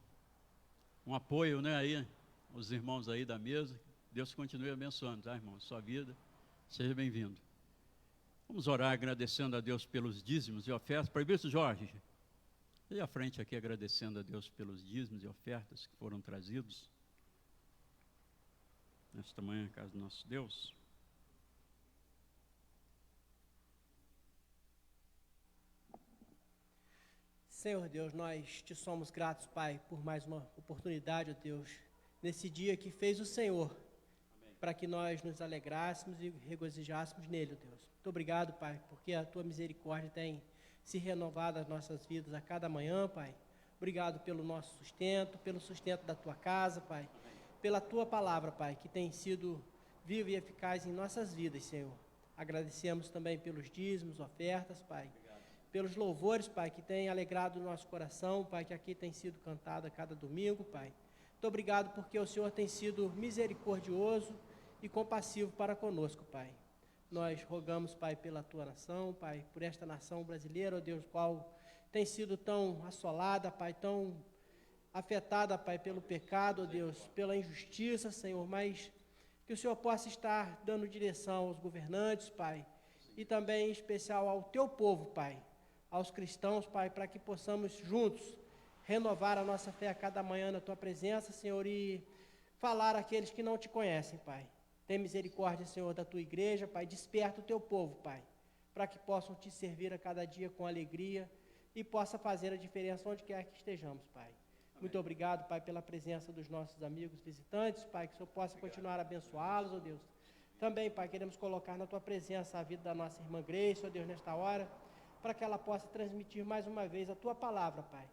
[SPEAKER 1] apoio, né, aí, os irmãos aí da mesa. Deus continue abençoando, tá, irmão? Sua vida, seja bem-vindo. Vamos orar agradecendo a Deus pelos dízimos e ofertas. Presbítero Jorge, esteja à frente aqui agradecendo a Deus pelos dízimos e ofertas que foram trazidos nesta manhã, na casa do nosso Deus.
[SPEAKER 7] Senhor Deus, nós te somos gratos, Pai, por mais uma oportunidade, ó Deus, nesse dia que fez o Senhor, para que nós nos alegrássemos e regozijássemos nele, ó Deus. Muito obrigado, Pai, porque a tua misericórdia tem se renovado as nossas vidas a cada manhã, Pai. Obrigado pelo nosso sustento, pelo sustento da tua casa, Pai, pela tua palavra, Pai, que tem sido viva e eficaz em nossas vidas, Senhor. Agradecemos também pelos dízimos, ofertas, Pai, pelos louvores, Pai, que tem alegrado o nosso coração, Pai, que aqui tem sido cantado a cada domingo, Pai. Muito obrigado porque o Senhor tem sido misericordioso e compassivo para conosco, Pai. Nós rogamos, Pai, pela tua nação, Pai, por esta nação brasileira, ó Deus, qual tem sido tão assolada, Pai, tão afetada, Pai, pelo pecado, ó Deus, pela injustiça, Senhor, mas que o Senhor possa estar dando direção aos governantes, Pai, e também em especial ao teu povo, Pai, aos cristãos, Pai, para que possamos juntos renovar a nossa fé a cada manhã na tua presença, Senhor, e falar àqueles que não te conhecem, Pai. Tem misericórdia, Senhor, da tua igreja, Pai, desperta o teu povo, Pai, para que possam te servir a cada dia com alegria e possa fazer a diferença onde quer que estejamos, Pai. Amém. Muito obrigado, Pai, pela presença dos nossos amigos visitantes, Pai, que o Senhor possa continuar a abençoá-los, ó Deus. Também, Pai, queremos colocar na tua presença a vida da nossa irmã Grace, ó Deus, nesta hora, para que ela possa transmitir mais uma vez a tua palavra, Pai.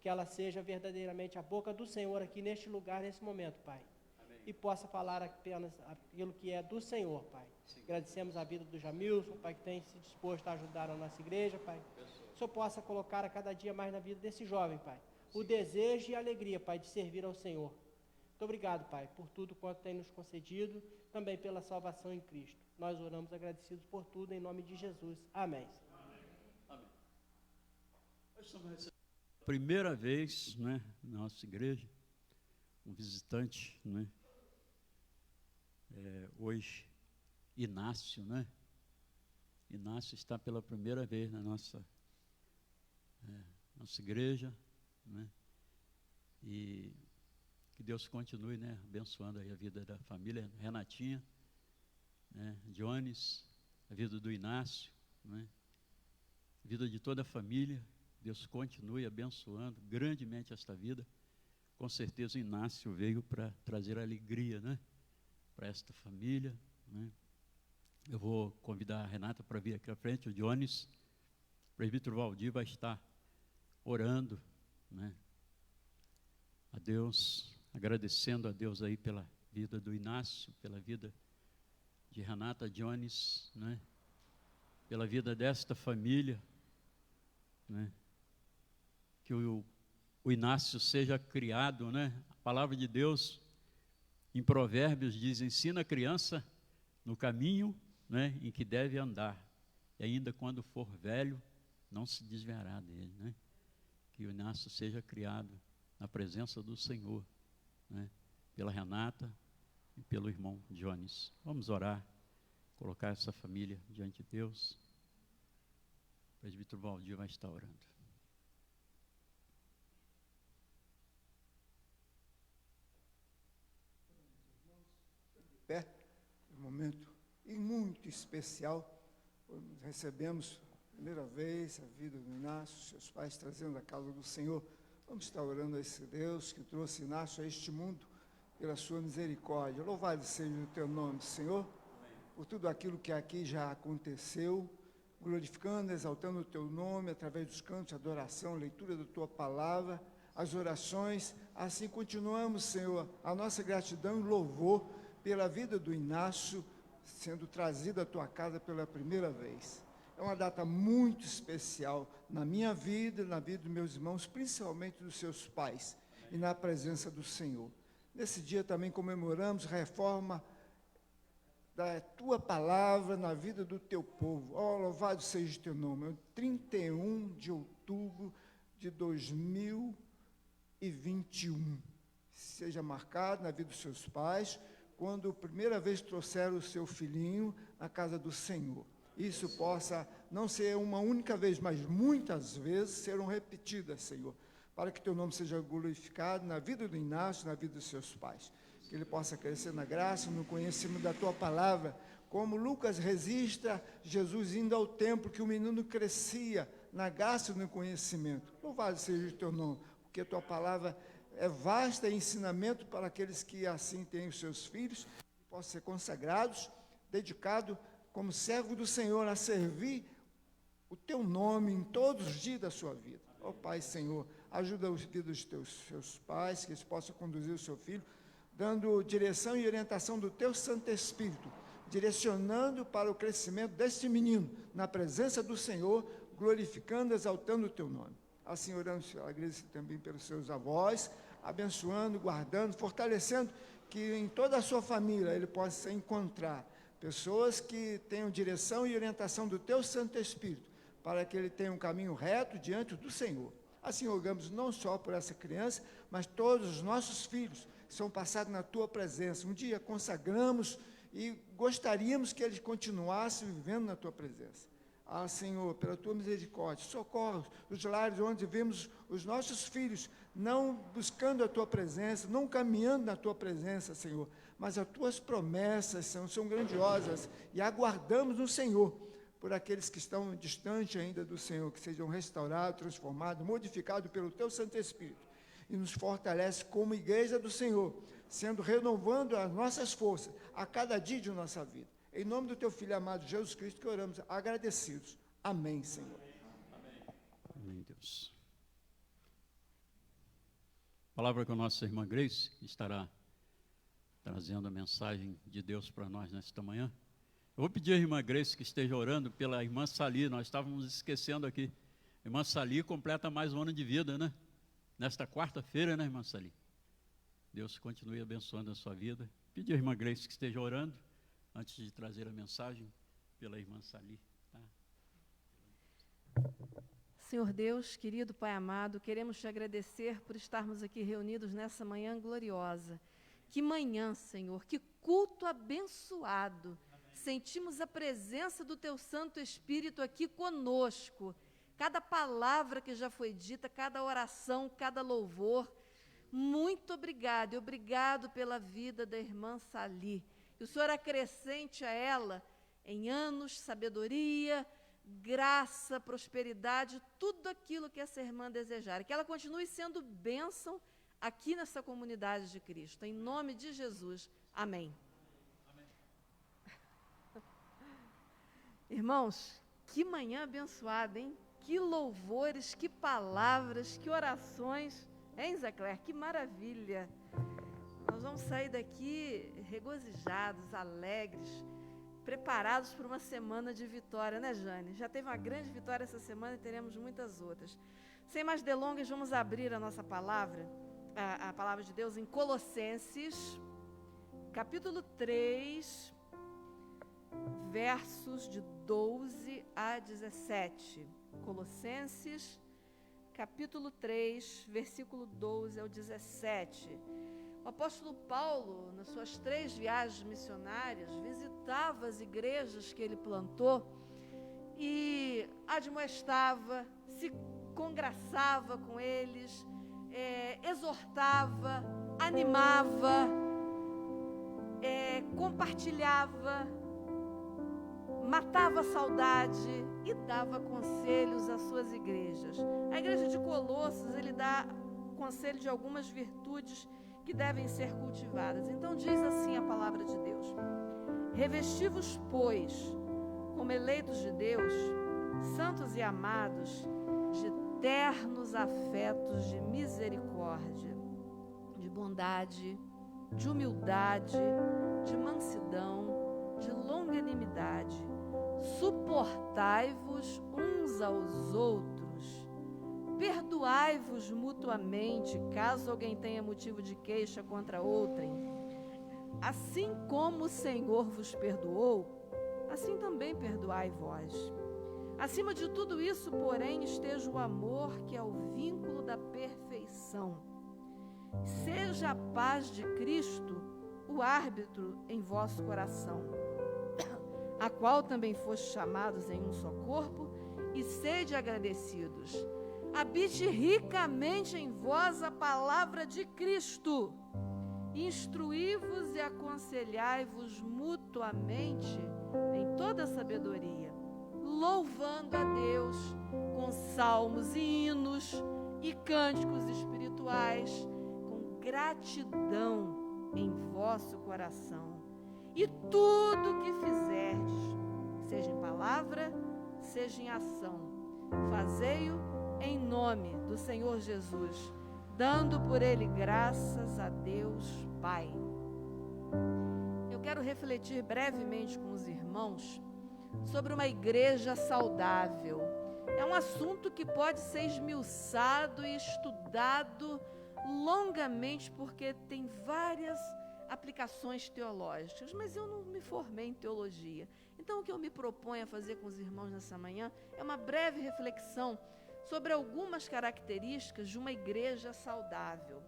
[SPEAKER 7] Que ela seja verdadeiramente a boca do Senhor aqui neste lugar, nesse momento, Pai. Amém. E possa falar apenas aquilo que é do Senhor, Pai. Sim. Agradecemos a vida do Jamilson, Pai, que tem se disposto a ajudar a nossa igreja, Pai. Que o Senhor possa colocar a cada dia mais na vida desse jovem, Pai. Sim. O desejo e a alegria, Pai, de servir ao Senhor. Muito obrigado, Pai, por tudo quanto tem nos concedido, também pela salvação em Cristo. Nós oramos agradecidos por tudo, em nome de Jesus. Amém.
[SPEAKER 1] Amém. Amém. Nós estamos recebendo primeira vez, né, na nossa igreja, um visitante, né, hoje, Inácio, né? Inácio está pela primeira vez na nossa igreja, né? E que Deus continue, né, abençoando aí a vida da família, Renatinha, né, Jones, a vida do Inácio, né, a vida de toda a família. Deus continue abençoando grandemente esta vida. Com certeza o Inácio veio para trazer alegria, né, para esta família, né. Eu vou convidar a Renata para vir aqui à frente, o Jones. O presbítero Valdir vai estar orando, né, a Deus, agradecendo a Deus aí pela vida do Inácio, pela vida de Renata Jones, né, pela vida desta família, né, que o Inácio seja criado, né. A palavra de Deus em Provérbios diz: ensina a criança no caminho, né, em que deve andar, e ainda quando for velho não se desviará dele, né. Que o Inácio seja criado na presença do Senhor, né, pela Renata e pelo irmão Jones. Vamos orar, colocar essa família diante de Deus. O presbítero Valdir vai estar orando.
[SPEAKER 8] Pé, um momento muito especial, quando recebemos a primeira vez a vida do Inácio, seus pais trazendo a casa do Senhor. Vamos estar orando a esse Deus que trouxe Inácio a este mundo pela sua misericórdia. Louvado seja o teu nome, Senhor, por tudo aquilo que aqui já aconteceu, glorificando, exaltando o teu nome através dos cantos, adoração, leitura da tua palavra, as orações. Assim continuamos, Senhor, a nossa gratidão e louvor pela vida do Inácio sendo trazido à tua casa pela primeira vez. É uma data muito especial na minha vida, na vida dos meus irmãos, principalmente dos seus pais, e na presença do Senhor. Nesse dia também comemoramos a reforma da tua palavra na vida do teu povo. Oh, louvado seja o teu nome. É 31 de outubro de 2021. Seja marcado na vida dos seus pais, quando a primeira vez trouxeram o seu filhinho na casa do Senhor. Isso possa não ser uma única vez, mas muitas vezes serão repetidas, Senhor, para que teu nome seja glorificado na vida do Inácio, na vida dos seus pais. Que ele possa crescer na graça, no conhecimento da tua palavra, como Lucas registra Jesus indo ao templo, que o menino crescia na graça e no conhecimento. Louvado seja o teu nome, porque a tua palavra é vasta, é ensinamento para aqueles que assim têm os seus filhos, que possam ser consagrados, dedicados como servo do Senhor a servir o teu nome em todos os dias da sua vida. Ó Pai, Senhor, ajuda os filhos dos seus pais, que eles possam conduzir o seu filho, dando direção e orientação do teu Santo Espírito, direcionando para o crescimento deste menino, na presença do Senhor, glorificando, exaltando o teu nome. Assim oramos pela igreja também pelos seus avós, abençoando, guardando, fortalecendo, que em toda a sua família ele possa encontrar pessoas que tenham direção e orientação do teu Santo Espírito, para que ele tenha um caminho reto diante do Senhor. Assim rogamos não só por essa criança, mas todos os nossos filhos que são passados na tua presença. Um dia consagramos e gostaríamos que eles continuassem vivendo na tua presença. Ah, Senhor, pela tua misericórdia, socorre os lares onde vemos os nossos filhos não buscando a tua presença, não caminhando na tua presença, Senhor, mas as tuas promessas são grandiosas e aguardamos no Senhor por aqueles que estão distantes ainda do Senhor, que sejam restaurados, transformados, modificados pelo teu Santo Espírito, e nos fortalece como igreja do Senhor, sendo renovando as nossas forças a cada dia de nossa vida. Em nome do teu Filho amado Jesus Cristo que oramos, agradecidos. Amém, Senhor.
[SPEAKER 1] Amém, Deus. Palavra com a nossa irmã Grace, que estará trazendo a mensagem de Deus para nós nesta manhã. Eu vou pedir à irmã Grace que esteja orando pela irmã Sali. Nós estávamos esquecendo aqui. A irmã Sali completa mais um ano de vida, né? Nesta quarta-feira, né, irmã Sali? Deus continue abençoando a sua vida. Pedir à irmã Grace que esteja orando, antes de trazer a mensagem pela irmã Sali. Tá?
[SPEAKER 9] Senhor Deus, querido Pai amado, queremos te agradecer por estarmos aqui reunidos nessa manhã gloriosa. Que manhã, Senhor, que culto abençoado. Sentimos a presença do Teu Santo Espírito aqui conosco. Cada palavra que já foi dita, cada oração, cada louvor. Muito obrigado, e obrigado pela vida da irmã Sali. Que o Senhor acrescente a ela em anos, sabedoria, graça, prosperidade, tudo aquilo que essa irmã desejar. Que ela continue sendo bênção aqui nessa comunidade de Cristo. Em nome de Jesus. Amém. Amém. Irmãos, que manhã abençoada, hein? Que louvores, que palavras, que orações. Hein, Zé Claire? Que maravilha. Nós vamos sair daqui regozijados, alegres, preparados para uma semana de vitória, né, Jane? Já teve uma grande vitória essa semana e teremos muitas outras. Sem mais delongas, vamos abrir a nossa palavra, a palavra de Deus, em Colossenses, capítulo 3, versos de 12 a 17. Colossenses, capítulo 3, versículo 12 ao 17. O apóstolo Paulo, nas suas 3 viagens missionárias, visitava as igrejas que ele plantou e admoestava, se congraçava com eles, exortava, animava, compartilhava, matava a saudade e dava conselhos às suas igrejas. A igreja de Colossos, ele dá conselho de algumas virtudes que devem ser cultivadas. Então diz assim a palavra de Deus: revesti-vos, pois, como eleitos de Deus, santos e amados, de ternos afetos de misericórdia, de bondade, de humildade, de mansidão, de longanimidade. Suportai-vos uns aos outros, perdoai-vos mutuamente, caso alguém tenha motivo de queixa contra outrem. Assim como o Senhor vos perdoou, assim também perdoai vós. Acima de tudo isso, porém, esteja o amor, que é o vínculo da perfeição. Seja a paz de Cristo o árbitro em vosso coração, a qual também fostes chamados em um só corpo, e sede agradecidos. Habite ricamente em vós a palavra de Cristo. Instruí-vos e aconselhai-vos mutuamente em toda sabedoria, louvando a Deus com salmos e hinos e cânticos espirituais, com gratidão em vosso coração. E tudo o que fizerdes, seja em palavra, seja em ação, fazei-o em nome do Senhor Jesus, dando por ele graças a Deus Pai. Eu quero refletir brevemente com os irmãos sobre uma igreja saudável. É um assunto que pode ser esmiuçado e estudado longamente, porque tem várias aplicações teológicas, mas eu não me formei em teologia. Então, o que eu me proponho a fazer com os irmãos nessa manhã é uma breve reflexão sobre algumas características de uma igreja saudável.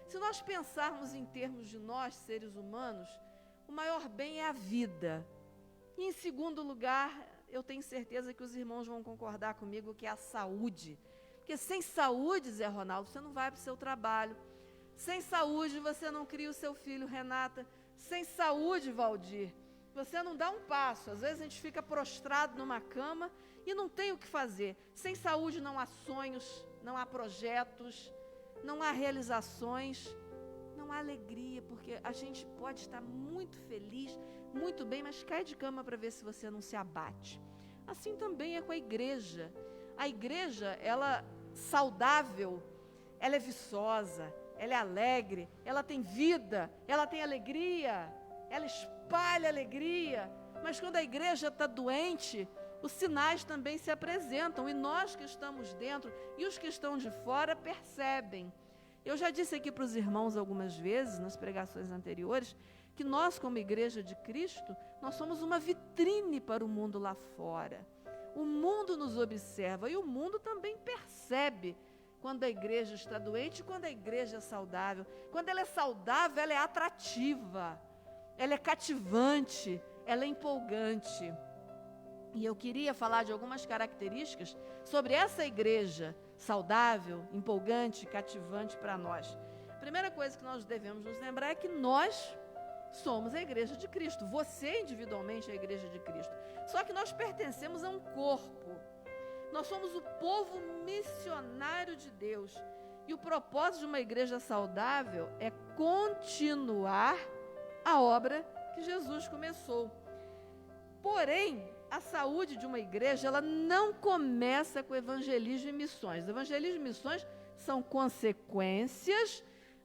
[SPEAKER 9] Se nós pensarmos em termos de nós, seres humanos, o maior bem é a vida. E, em segundo lugar, eu tenho certeza que os irmãos vão concordar comigo, que é a saúde. Porque sem saúde, Zé Ronaldo, você não vai para o seu trabalho. Sem saúde, você não cria o seu filho, Renata. Sem saúde, Valdir, você não dá um passo. Às vezes a gente fica prostrado numa cama e não tem o que fazer. Sem saúde não há sonhos, não há projetos, não há realizações, não há alegria, porque a gente pode estar muito feliz, muito bem, mas cai de cama para ver se você não se abate. Assim também é com a igreja. A igreja, ela saudável, ela é viçosa, ela é alegre, ela tem vida, ela tem alegria, ela espalha alegria. Mas quando a igreja está doente, os sinais também se apresentam, e nós que estamos dentro e os que estão de fora percebem. Eu já disse aqui para os irmãos algumas vezes, nas pregações anteriores, que nós, como igreja de Cristo, nós somos uma vitrine para o mundo lá fora. O mundo nos observa e o mundo também percebe quando a igreja está doente e quando a igreja é saudável. Quando ela é saudável, ela é atrativa, ela é cativante, ela é empolgante. E eu queria falar de algumas características sobre essa igreja saudável, empolgante, cativante para nós. A primeira coisa que nós devemos nos lembrar é que nós somos a igreja de Cristo. Você individualmente é a igreja de Cristo. Só que nós pertencemos a um corpo. Nós somos o povo missionário de Deus. E o propósito de uma igreja saudável é continuar a obra que Jesus começou. Porém, a saúde de uma igreja, ela não começa com evangelismo e missões. Evangelismo e missões são consequências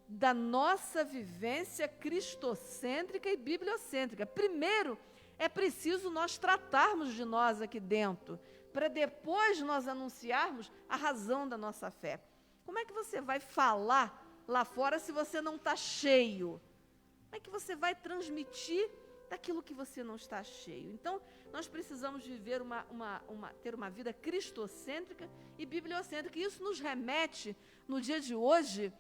[SPEAKER 9] da nossa vivência cristocêntrica e bibliocêntrica. Primeiro, é preciso nós tratarmos de nós aqui dentro, para depois nós anunciarmos a razão da nossa fé. Como é que você vai falar lá fora se você não está cheio? Como é que você vai transmitir daquilo que você não está cheio? Então, nós precisamos viver ter uma vida cristocêntrica e bibliocêntrica. E isso nos remete, no dia de hoje,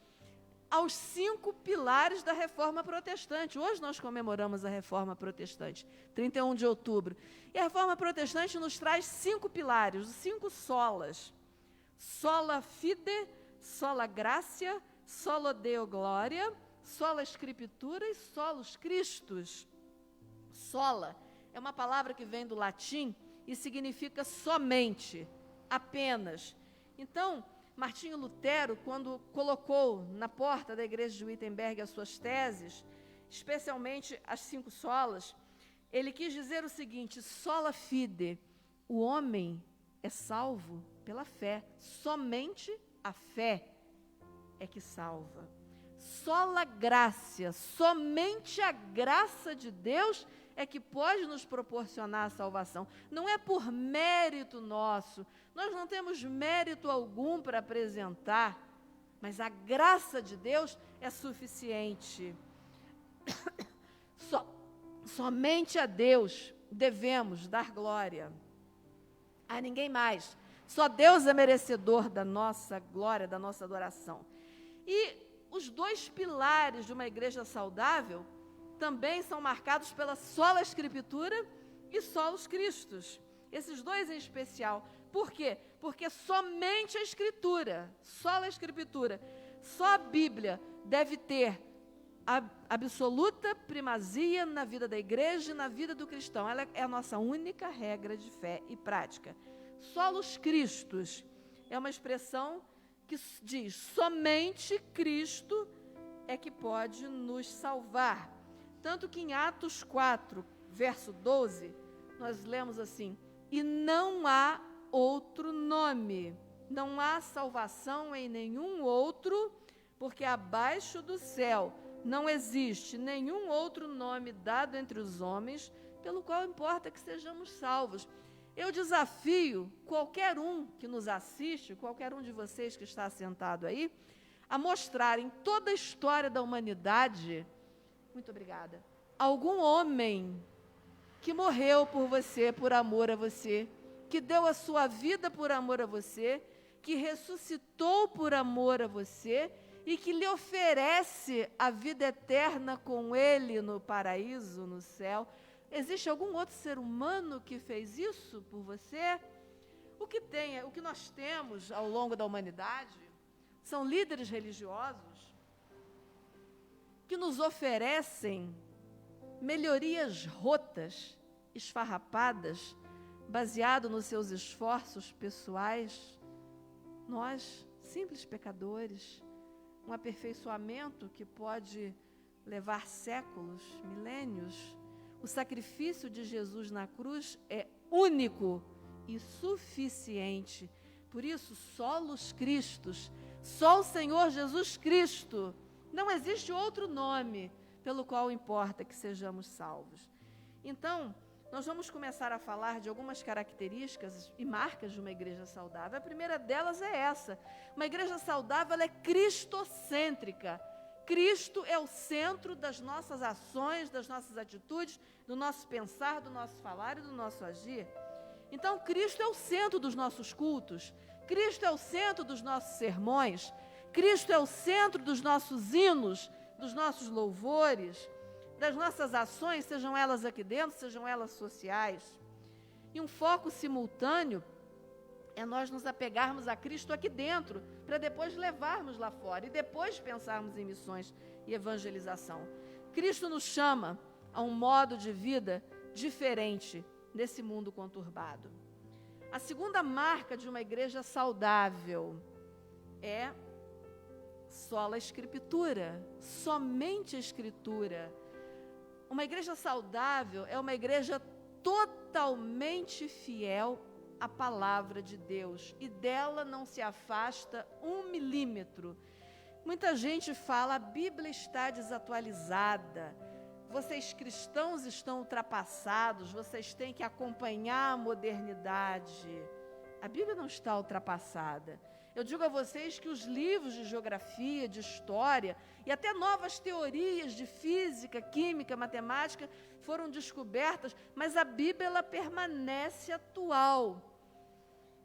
[SPEAKER 9] aos 5 pilares da Reforma Protestante. Hoje nós comemoramos a Reforma Protestante, 31 de outubro. E a Reforma Protestante nos traz 5 pilares, 5 solas. Sola fide, sola gratia, sola deo gloria, sola scriptura e solus Christus. Sola é uma palavra que vem do latim e significa somente, apenas. Então, Martinho Lutero, quando colocou na porta da igreja de Wittenberg as suas teses, especialmente as 5 solas, ele quis dizer o seguinte: sola fide, o homem é salvo pela fé, somente a fé é que salva. Sola gratia, somente a graça de Deus é que pode nos proporcionar a salvação. Não é por mérito nosso, nós não temos mérito algum para apresentar, mas a graça de Deus é suficiente. Somente a Deus devemos dar glória, a ninguém mais. Só Deus é merecedor da nossa glória, da nossa adoração. E os 2 pilares de uma igreja saudável também são marcados pela sola Escritura e solus Christus. Esses 2 em especial. Por quê? Porque somente a Escritura, sola Escritura, só a Bíblia deve ter a absoluta primazia na vida da igreja e na vida do cristão. Ela é a nossa única regra de fé e prática. Solus Christus é uma expressão que diz: somente Cristo é que pode nos salvar. Tanto que em Atos 4, verso 12, nós lemos assim: e não há outro nome, não há salvação em nenhum outro, porque abaixo do céu não existe nenhum outro nome dado entre os homens, pelo qual importa que sejamos salvos. Eu desafio qualquer um que nos assiste, qualquer um de vocês que está sentado aí, a mostrar em toda a história da humanidade, muito obrigada, algum homem que morreu por você, por amor a você, que deu a sua vida por amor a você, que ressuscitou por amor a você e que lhe oferece a vida eterna com Ele no paraíso, no céu. Existe algum outro ser humano que fez isso por você? O que nós temos ao longo da humanidade são líderes religiosos que nos oferecem melhorias rotas, esfarrapadas, baseado nos seus esforços pessoais. Nós, simples pecadores, um aperfeiçoamento que pode levar séculos, milênios. O sacrifício de Jesus na cruz é único e suficiente. Por isso, solus Christus, só o Senhor Jesus Cristo. Não existe outro nome pelo qual importa que sejamos salvos. Então, nós vamos começar a falar de algumas características e marcas de uma igreja saudável. A primeira delas é essa: uma igreja saudável, ela é cristocêntrica. Cristo é o centro das nossas ações, das nossas atitudes, do nosso pensar, do nosso falar e do nosso agir. Então, Cristo é o centro dos nossos cultos, Cristo é o centro dos nossos sermões, Cristo é o centro dos nossos hinos, dos nossos louvores, das nossas ações, sejam elas aqui dentro, sejam elas sociais. E um foco simultâneo é nós nos apegarmos a Cristo aqui dentro, para depois levarmos lá fora e depois pensarmos em missões e evangelização. Cristo nos chama a um modo de vida diferente nesse mundo conturbado. A segunda marca de uma igreja saudável é sola Escritura, somente a Escritura. Uma igreja saudável é uma igreja totalmente fiel à palavra de Deus e dela não se afasta 1 milímetro. Muita gente fala, a Bíblia está desatualizada, vocês cristãos estão ultrapassados, vocês têm que acompanhar a modernidade. A Bíblia não está ultrapassada. Eu digo a vocês que os livros de geografia, de história e até novas teorias de física, química, matemática foram descobertas, mas a Bíblia ela permanece atual.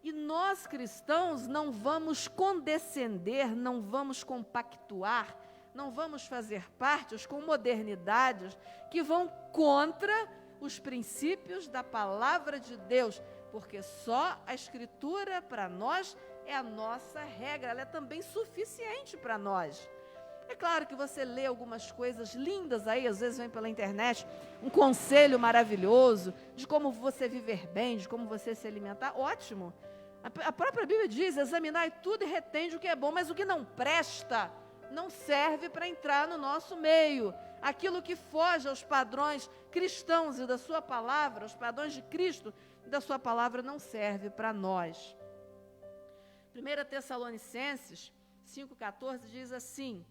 [SPEAKER 9] E nós cristãos não vamos condescender, não vamos compactuar, não vamos fazer parte com modernidades que vão contra os princípios da palavra de Deus, porque só a Escritura para nós é a nossa regra, ela é também suficiente para nós. É claro que você lê algumas coisas lindas aí, às vezes vem pela internet, um conselho maravilhoso de como você viver bem, de como você se alimentar, ótimo. A própria Bíblia diz, examinai tudo e retende o que é bom, mas o que não presta não serve para entrar no nosso meio. Aquilo que foge aos padrões cristãos e da sua palavra, aos padrões de Cristo e da sua palavra, não serve para nós. 1 Tessalonicenses 5,14 diz assim,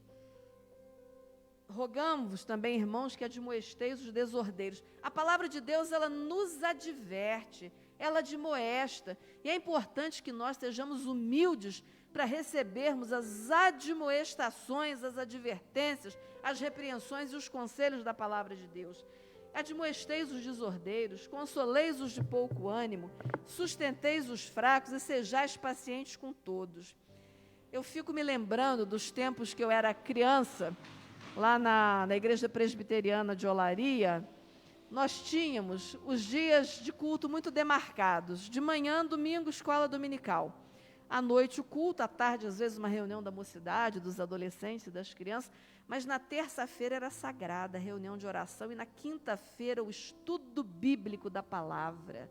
[SPEAKER 9] rogamo-vos também, irmãos, que admoesteis os desordeiros. A palavra de Deus, ela nos adverte, ela admoesta, e é importante que nós sejamos humildes para recebermos as admoestações, as advertências, as repreensões e os conselhos da palavra de Deus. Admoesteis os desordeiros, consoleis os de pouco ânimo, sustenteis os fracos e sejais pacientes com todos. Eu fico me lembrando dos tempos que eu era criança, lá na igreja presbiteriana de Olaria. Nós tínhamos os dias de culto muito demarcados. De manhã, domingo, escola dominical. À noite, o culto. À tarde, às vezes, uma reunião da mocidade, dos adolescentes e das crianças. Mas na terça-feira era sagrada, a reunião de oração. E na quinta-feira, o estudo bíblico da palavra.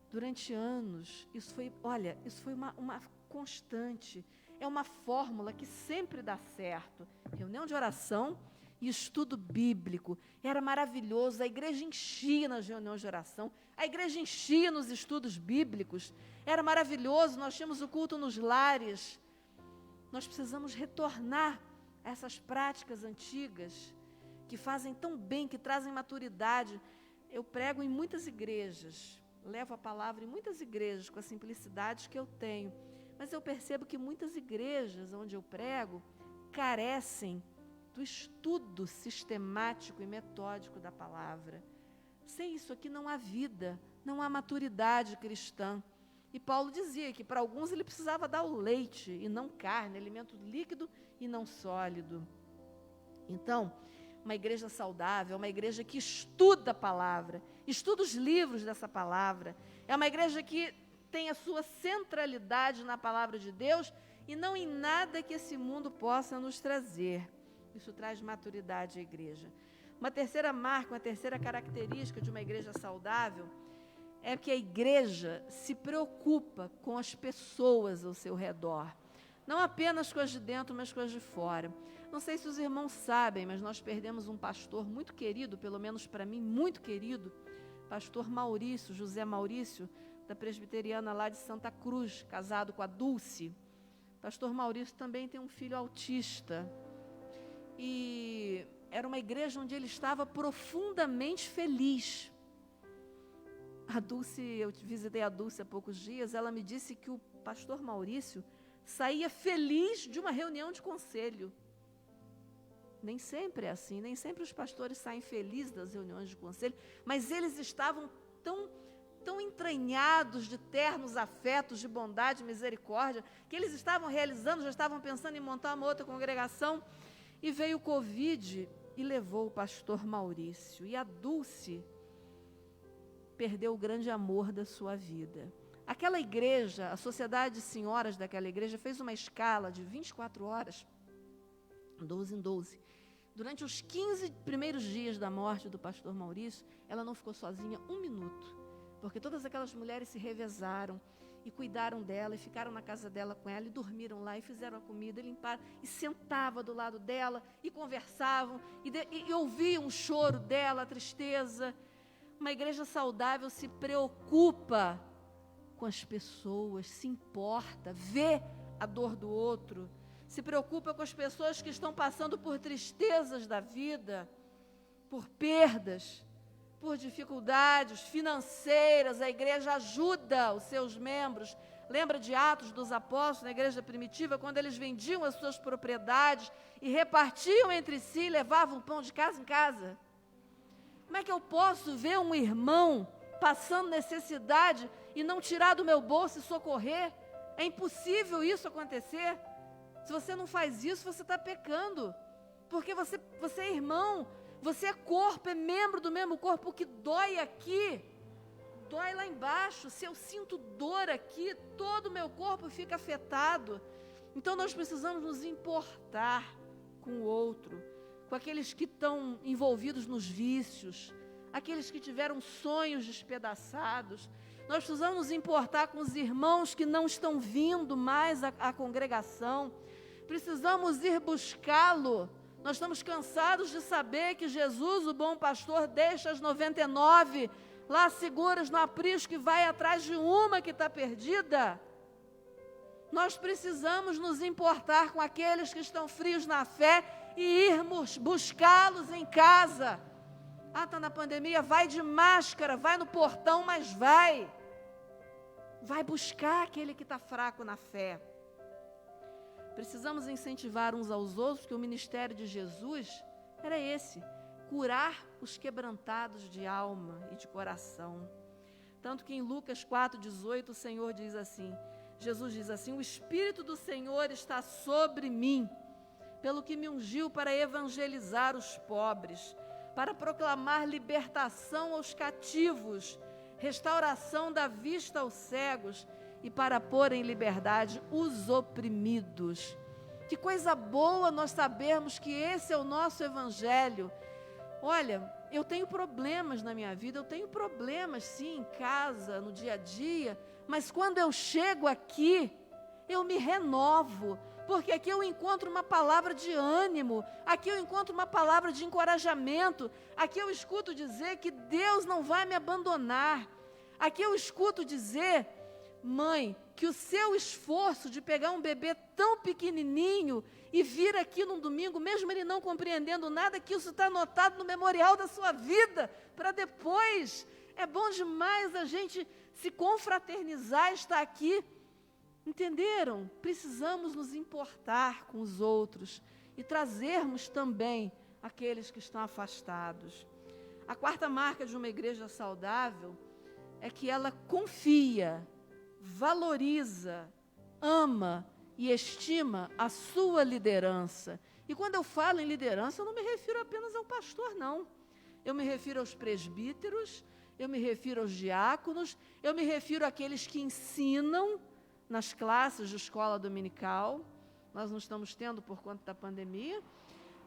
[SPEAKER 9] Durante anos, isso foi uma constante. É uma fórmula que sempre dá certo. Reunião de oração e estudo bíblico. Era maravilhoso, a igreja enchia nas reuniões de oração, a igreja enchia nos estudos bíblicos, era maravilhoso, nós tínhamos o culto nos lares. Nós precisamos retornar a essas práticas antigas, que fazem tão bem, que trazem maturidade. Eu prego em muitas igrejas, levo a palavra em muitas igrejas, com a simplicidade que eu tenho, mas eu percebo que muitas igrejas onde eu prego, carecem do estudo sistemático e metódico da palavra. Sem isso aqui não há vida, não há maturidade cristã. E Paulo dizia que para alguns ele precisava dar o leite e não carne, alimento líquido e não sólido. Então, uma igreja saudável é uma igreja que estuda a palavra, estuda os livros dessa palavra. É uma igreja que tem a sua centralidade na palavra de Deus e não em nada que esse mundo possa nos trazer. Isso traz maturidade à igreja. Uma terceira marca, uma terceira característica de uma igreja saudável é que a igreja se preocupa com as pessoas ao seu redor. Não apenas com as de dentro, mas com as de fora. Não sei se os irmãos sabem, mas nós perdemos um pastor muito querido, pelo menos para mim, muito querido, pastor Maurício, José Maurício, da presbiteriana lá de Santa Cruz, casado com a Dulce. Pastor Maurício também tem um filho autista. E era uma igreja onde ele estava profundamente feliz. A Dulce, eu visitei a Dulce há poucos dias, ela me disse que o pastor Maurício saía feliz de uma reunião de conselho. Nem sempre é assim, nem sempre os pastores saem felizes das reuniões de conselho, mas eles estavam tão entranhados de ternos afetos, de bondade e misericórdia, que eles estavam realizando, já estavam pensando em montar uma outra congregação, e veio o Covid e levou o pastor Maurício. E a Dulce perdeu o grande amor da sua vida. Aquela igreja, a sociedade de senhoras daquela igreja, fez uma escala de 24 horas, 12 em 12. Durante os 15 primeiros dias da morte do pastor Maurício, ela não ficou sozinha um minuto, porque todas aquelas mulheres se revezaram e cuidaram dela, e ficaram na casa dela com ela, e dormiram lá, e fizeram a comida, e limparam, e sentavam do lado dela, e conversavam, e ouviam o choro dela, a tristeza. Uma igreja saudável se preocupa com as pessoas, se importa, vê a dor do outro, se preocupa com as pessoas que estão passando por tristezas da vida, por perdas, por dificuldades financeiras. A igreja ajuda os seus membros. Lembra de Atos dos Apóstolos, na igreja primitiva, quando eles vendiam as suas propriedades e repartiam entre si e levavam pão de casa em casa? Como é que eu posso ver um irmão passando necessidade e não tirar do meu bolso e socorrer? É impossível isso acontecer. Se você não faz isso, você está pecando, porque você é irmão, você é corpo, é membro do mesmo corpo. O que dói aqui, dói lá embaixo. Se eu sinto dor aqui, todo o meu corpo fica afetado. Então nós precisamos nos importar com o outro, com aqueles que estão envolvidos nos vícios, aqueles que tiveram sonhos despedaçados. Nós precisamos nos importar com os irmãos que não estão vindo mais à congregação. Precisamos ir buscá-lo. Nós estamos cansados de saber que Jesus, o bom pastor, deixa as 99 lá seguras no aprisco e vai atrás de uma que está perdida. Nós precisamos nos importar com aqueles que estão frios na fé e irmos buscá-los em casa. Ah, está na pandemia, vai de máscara, vai no portão, mas vai. Vai buscar aquele que está fraco na fé. Precisamos incentivar uns aos outros, porque o ministério de Jesus era esse: curar os quebrantados de alma e de coração. Tanto que em Lucas 4,18 o Senhor diz assim, Jesus diz assim: o Espírito do Senhor está sobre mim, pelo que me ungiu para evangelizar os pobres, para proclamar libertação aos cativos, restauração da vista aos cegos, e para pôr em liberdade os oprimidos. Que coisa boa nós sabermos que esse é o nosso evangelho. Olha, eu tenho problemas na minha vida, eu tenho problemas sim em casa, no dia a dia, mas quando eu chego aqui, eu me renovo, porque aqui eu encontro uma palavra de ânimo, aqui eu encontro uma palavra de encorajamento, aqui eu escuto dizer que Deus não vai me abandonar, aqui eu escuto dizer: mãe, que o seu esforço de pegar um bebê tão pequenininho e vir aqui num domingo, mesmo ele não compreendendo nada, que isso está anotado no memorial da sua vida, para depois. É bom demais a gente se confraternizar, estar aqui. Entenderam? Precisamos nos importar com os outros e trazermos também aqueles que estão afastados. A quarta marca de uma igreja saudável é que ela confia, valoriza, ama e estima a sua liderança. E quando eu falo em liderança, eu não me refiro apenas ao pastor, não. Eu me refiro aos presbíteros, eu me refiro aos diáconos, eu me refiro àqueles que ensinam nas classes de escola dominical. Nós não estamos tendo por conta da pandemia,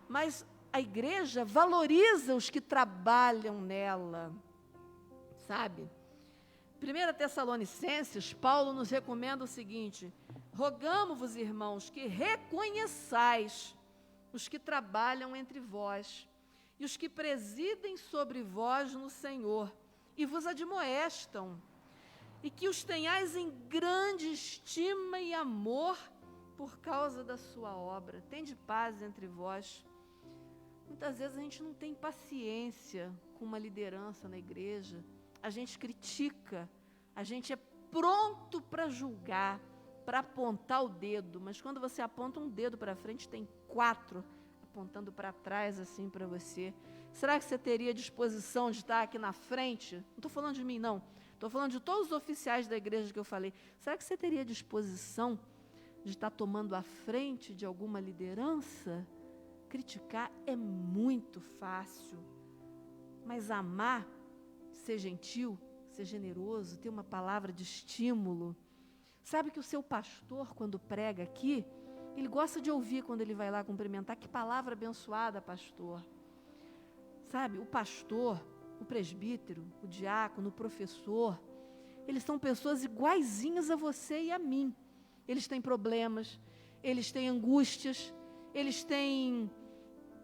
[SPEAKER 9] mas a igreja valoriza os que trabalham nela, sabe? 1 Tessalonicenses, Paulo nos recomenda o seguinte: rogamo-vos, irmãos, que reconheçais os que trabalham entre vós e os que presidem sobre vós no Senhor e vos admoestam, e que os tenhais em grande estima e amor por causa da sua obra. Tende paz entre vós. Muitas vezes a gente não tem paciência com uma liderança na igreja. A gente critica, a gente é pronto para julgar, para apontar o dedo, mas quando você aponta um dedo para frente, tem 4 apontando para trás assim para você. Será que você teria disposição de estar aqui na frente? Não estou falando de mim, não. estou falando de todos os oficiais da igreja que eu falei, será que você teria disposição de estar tomando a frente de alguma liderança? Criticar é muito fácil, mas amar, ser gentil, ser generoso, ter uma palavra de estímulo. Sabe que o seu pastor, quando prega aqui, ele gosta de ouvir quando ele vai lá cumprimentar. Que palavra abençoada, pastor. Sabe, o pastor, o presbítero, o diácono, o professor, eles são pessoas iguaizinhas a você e a mim. Eles têm problemas, eles têm angústias, eles têm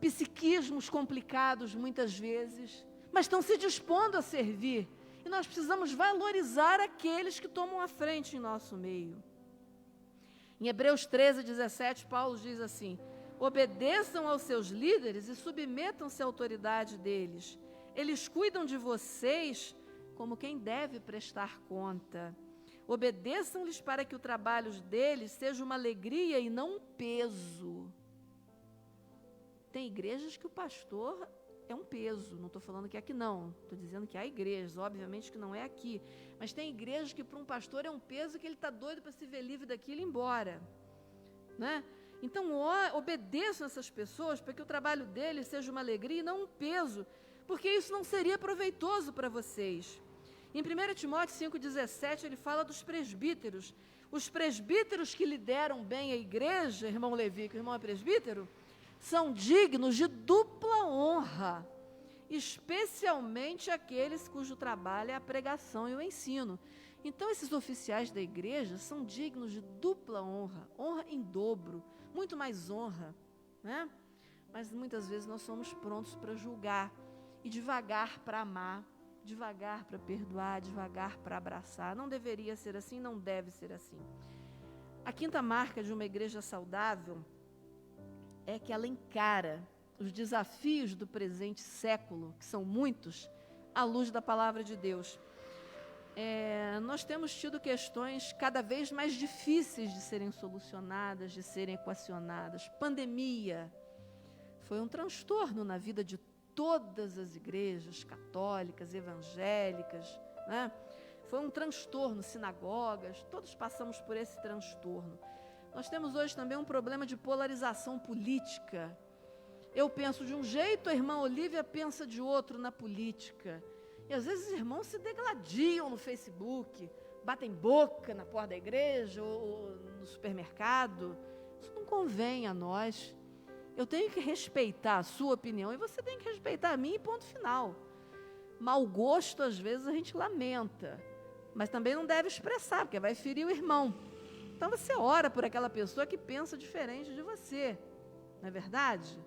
[SPEAKER 9] psiquismos complicados muitas vezes, mas estão se dispondo a servir. E nós precisamos valorizar aqueles que tomam a frente em nosso meio. Em Hebreus 13:17, Paulo diz assim: obedeçam aos seus líderes e submetam-se à autoridade deles. Eles cuidam de vocês como quem deve prestar conta. Obedeçam-lhes para que o trabalho deles seja uma alegria e não um peso. Tem igrejas que o pastor é um peso, não estou falando que é aqui não, estou dizendo que há igrejas, obviamente que não é aqui, mas tem igrejas que para um pastor é um peso que ele está doido para se ver livre daqui e ir embora, né? Então obedeçam essas pessoas para que o trabalho deles seja uma alegria e não um peso, porque isso não seria proveitoso para vocês. Em 1 Timóteo 5,17 ele fala dos presbíteros. Os presbíteros que lideram bem a igreja, irmão Levi, que o irmão é presbítero, são dignos de dupla honra, especialmente aqueles cujo trabalho é a pregação e o ensino. Então, esses oficiais da igreja são dignos de dupla honra, honra em dobro, muito mais honra, né? Mas muitas vezes nós somos prontos para julgar e devagar para amar, devagar para perdoar, devagar para abraçar. Não deveria ser assim, não deve ser assim. A quinta marca de uma igreja saudável é que ela encara os desafios do presente século, que são muitos, à luz da palavra de Deus. Nós temos tido questões cada vez mais difíceis de serem solucionadas, de serem equacionadas. Pandemia foi um transtorno na vida de todas as igrejas católicas, evangélicas, né? Foi um transtorno, sinagogas, todos passamos por esse transtorno. Nós temos hoje também um problema de polarização política. Eu penso de um jeito, a irmã Olívia pensa de outro na política. E às vezes os irmãos se degladiam no Facebook, batem boca na porta da igreja ou no supermercado. Isso não convém a nós. Eu tenho que respeitar a sua opinião e você tem que respeitar a minha e ponto final. Mau gosto, às vezes, a gente lamenta, mas também não deve expressar, porque vai ferir o irmão. Então você ora por aquela pessoa que pensa diferente de você, não é verdade?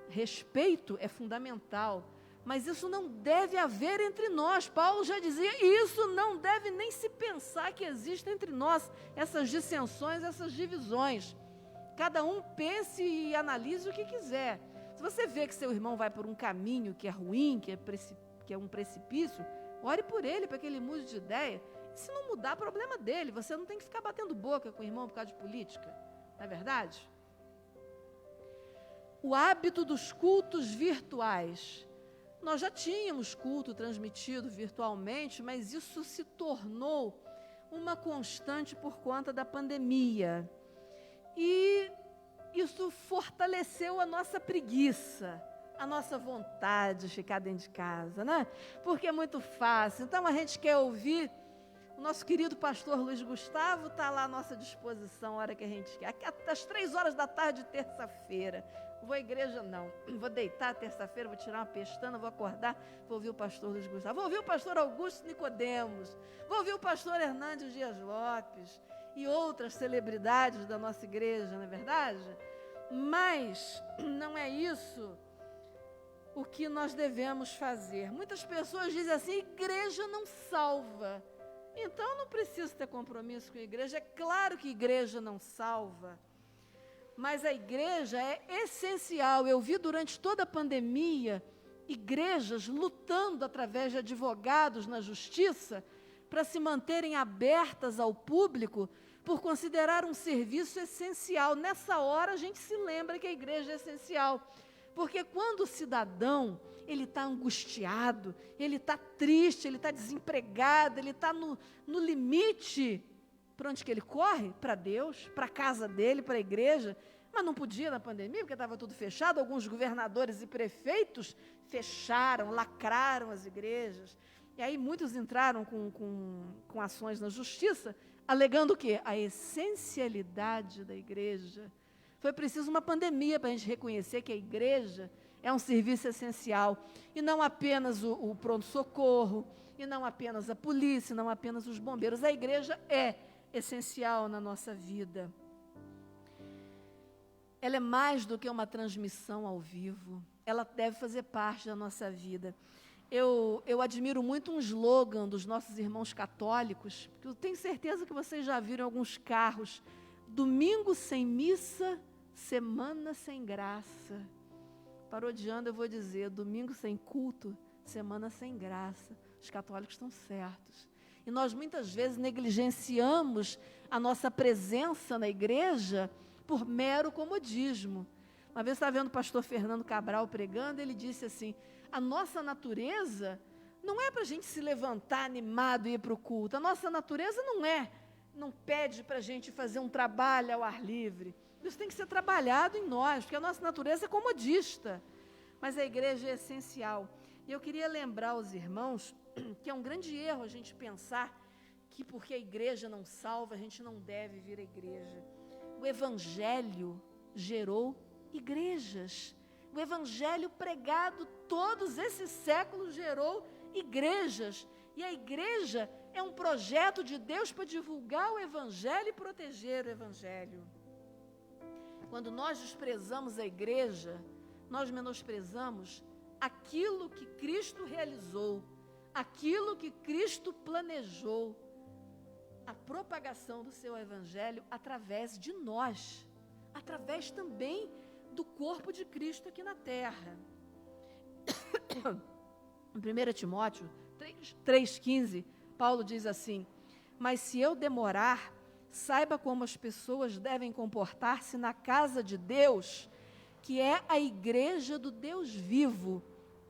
[SPEAKER 9] Respeito é fundamental, mas isso não deve haver entre nós. Paulo já dizia, isso não deve nem se pensar que existe entre nós, essas dissensões, essas divisões. Cada um pense e analise o que quiser. Se você vê que seu irmão vai por um caminho que é ruim, que é um precipício, ore por ele para que ele mude de ideia. E se não mudar, problema dele. Você não tem que ficar batendo boca com o irmão por causa de política. Não é verdade? O hábito dos cultos virtuais. Nós já tínhamos culto transmitido virtualmente, mas isso se tornou uma constante por conta da pandemia. E isso fortaleceu a nossa preguiça, a nossa vontade de ficar dentro de casa, né? Porque é muito fácil. Então, a gente quer ouvir. O nosso querido pastor Luiz Gustavo está lá à nossa disposição, a hora que a gente quer. Às 3 horas da tarde de terça-feira. Não vou à igreja, não. Vou deitar terça-feira, vou tirar uma pestana, vou acordar, vou ouvir o pastor Luiz Gustavo. Vou ouvir o pastor Augusto Nicodemos. Vou ouvir o pastor Hernandes Dias Lopes. E outras celebridades da nossa igreja, não é verdade? Mas não é isso o que nós devemos fazer. Muitas pessoas dizem assim, igreja não salva. Então não preciso ter compromisso com a igreja. É claro que igreja não salva, mas a igreja é essencial. Eu vi durante toda a pandemia igrejas lutando através de advogados na justiça para se manterem abertas ao público por considerar um serviço essencial. Nessa hora a gente se lembra que a igreja é essencial, Porque quando o cidadão, ele está angustiado, ele está triste, ele está desempregado, ele está no limite, para onde que ele corre? Para Deus, para a casa dele, para a igreja. Mas não podia na pandemia, porque estava tudo fechado. Alguns governadores e prefeitos fecharam, lacraram as igrejas. E aí muitos entraram com ações na justiça, alegando o quê? A essencialidade da igreja. Foi preciso uma pandemia para a gente reconhecer que a igreja é um serviço essencial. E não apenas o pronto-socorro, e não apenas a polícia, não apenas os bombeiros. A igreja é essencial na nossa vida. Ela é mais do que uma transmissão ao vivo. Ela deve fazer parte da nossa vida. Eu admiro muito um slogan dos nossos irmãos católicos, que eu tenho certeza que vocês já viram em alguns carros: domingo sem missa, semana sem graça. Parodiando, eu vou dizer: domingo sem culto, semana sem graça. Os católicos estão certos. E nós muitas vezes negligenciamos a nossa presença na igreja por mero comodismo. Uma vez eu estava vendo o pastor Fernando Cabral pregando, ele disse assim: a nossa natureza não é para a gente se levantar animado e ir para o culto. A nossa natureza não pede para a gente fazer um trabalho ao ar livre. Isso tem que ser trabalhado em nós, porque a nossa natureza é comodista. Mas a igreja é essencial. E eu queria lembrar aos irmãos que é um grande erro a gente pensar que porque a igreja não salva, a gente não deve vir à igreja. O evangelho gerou igrejas. O evangelho pregado todos esses séculos gerou igrejas. E a igreja é um projeto de Deus para divulgar o evangelho e proteger o evangelho. Quando nós desprezamos a igreja, nós menosprezamos aquilo que Cristo realizou, aquilo que Cristo planejou, a propagação do seu evangelho através de nós, através também do corpo de Cristo aqui na terra. Em 1 Timóteo 3,15, Paulo diz assim: mas se eu demorar, saiba como as pessoas devem comportar-se na casa de Deus, que é a igreja do Deus vivo,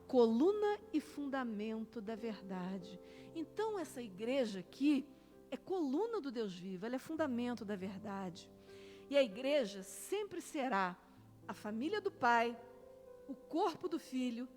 [SPEAKER 9] coluna e fundamento da verdade. Então, essa igreja aqui é coluna do Deus vivo, ela é fundamento da verdade. E a igreja sempre será a família do Pai, o corpo do Filho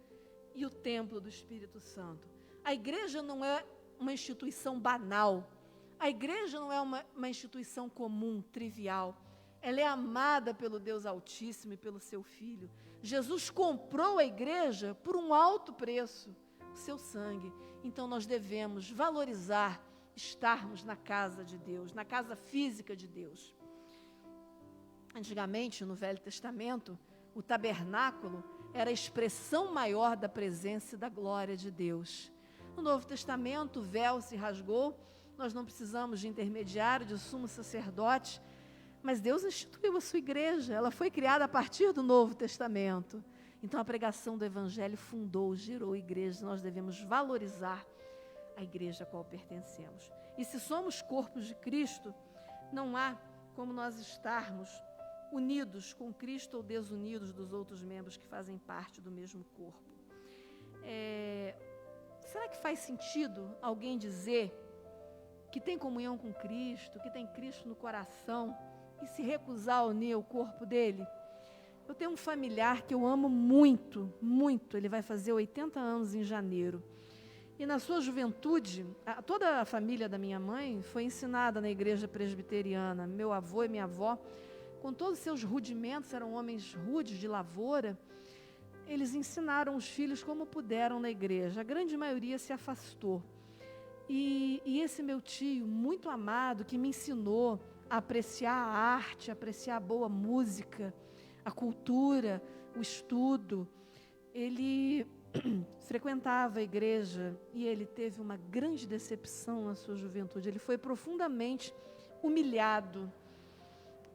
[SPEAKER 9] e o templo do Espírito Santo. A igreja não é uma instituição banal, a igreja não é uma instituição comum, trivial. Ela é amada pelo Deus Altíssimo e pelo seu Filho. Jesus comprou a igreja por um alto preço, o seu sangue. Então nós devemos valorizar estarmos na casa de Deus, na casa física de Deus. Antigamente, no Velho Testamento, o tabernáculo era a expressão maior da presença e da glória de Deus. No Novo Testamento, o véu se rasgou, nós não precisamos de intermediário, de sumo sacerdote, mas Deus instituiu a sua igreja, ela foi criada a partir do Novo Testamento. Então a pregação do Evangelho fundou, gerou igrejas, nós devemos valorizar a igreja a qual pertencemos. E se somos corpos de Cristo, não há como nós estarmos unidos com Cristo ou desunidos dos outros membros que fazem parte do mesmo corpo. Será que faz sentido alguém dizer que tem comunhão com Cristo, que tem Cristo no coração, e se recusar a unir ao corpo dele? Eu tenho um familiar que eu amo muito, muito, ele vai fazer 80 anos em janeiro. E na sua juventude, toda a família da minha mãe foi ensinada na igreja presbiteriana. Meu avô e minha avó, com todos os seus rudimentos, eram homens rudes de lavoura, eles ensinaram os filhos como puderam na igreja. A grande maioria se afastou. E esse meu tio, muito amado, que me ensinou a apreciar a arte, a apreciar a boa música, a cultura, o estudo, ele frequentava a igreja e ele teve uma grande decepção na sua juventude. Ele foi profundamente humilhado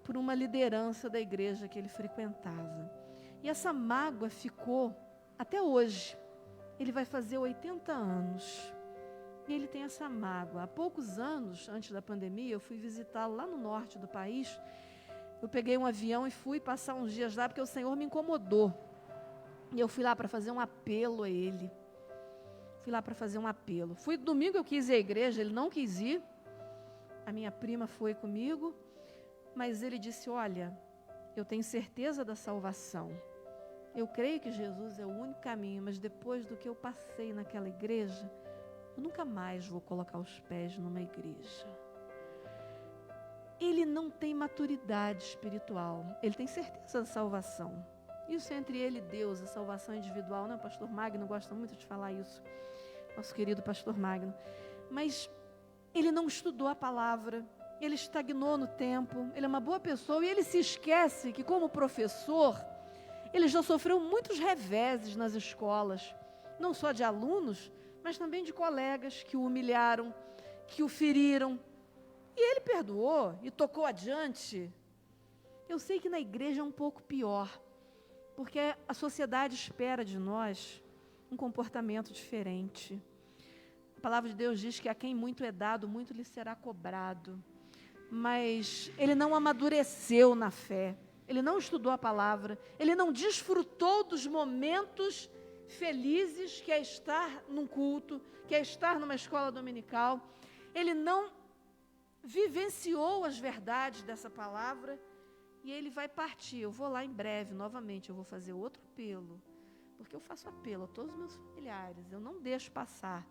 [SPEAKER 9] por uma liderança da igreja que ele frequentava. E essa mágoa ficou até hoje. Ele vai fazer 80 anos. E ele tem essa mágoa. Há poucos anos, antes da pandemia, eu fui visitá-lo lá no norte do país. Eu peguei um avião e fui passar uns dias lá, porque o Senhor me incomodou. E eu fui lá para fazer um apelo a ele. Fui domingo, eu quis ir à igreja, ele não quis ir. A minha prima foi comigo, mas ele disse, olha, eu tenho certeza da salvação. Eu creio que Jesus é o único caminho, mas depois do que eu passei naquela igreja, eu nunca mais vou colocar os pés numa igreja. Ele não tem maturidade espiritual, ele tem certeza da salvação. Isso é entre ele e Deus, a salvação individual, né? O pastor Magno gosta muito de falar isso, nosso querido pastor Magno. Mas ele não estudou a palavra, ele estagnou no tempo, ele é uma boa pessoa e ele se esquece que, como professor, ele já sofreu muitos reveses nas escolas, não só de alunos, mas também de colegas que o humilharam, que o feriram. E ele perdoou e tocou adiante. Eu sei que na igreja é um pouco pior, porque a sociedade espera de nós um comportamento diferente. A palavra de Deus diz que a quem muito é dado, muito lhe será cobrado. Mas ele não amadureceu na fé, ele não estudou a palavra, ele não desfrutou dos momentos felizes que é estar num culto, que é estar numa escola dominical. Ele não vivenciou as verdades dessa palavra e ele vai partir. Eu vou lá em breve, novamente, eu vou fazer outro apelo, porque eu faço apelo a todos os meus familiares, eu não deixo passar.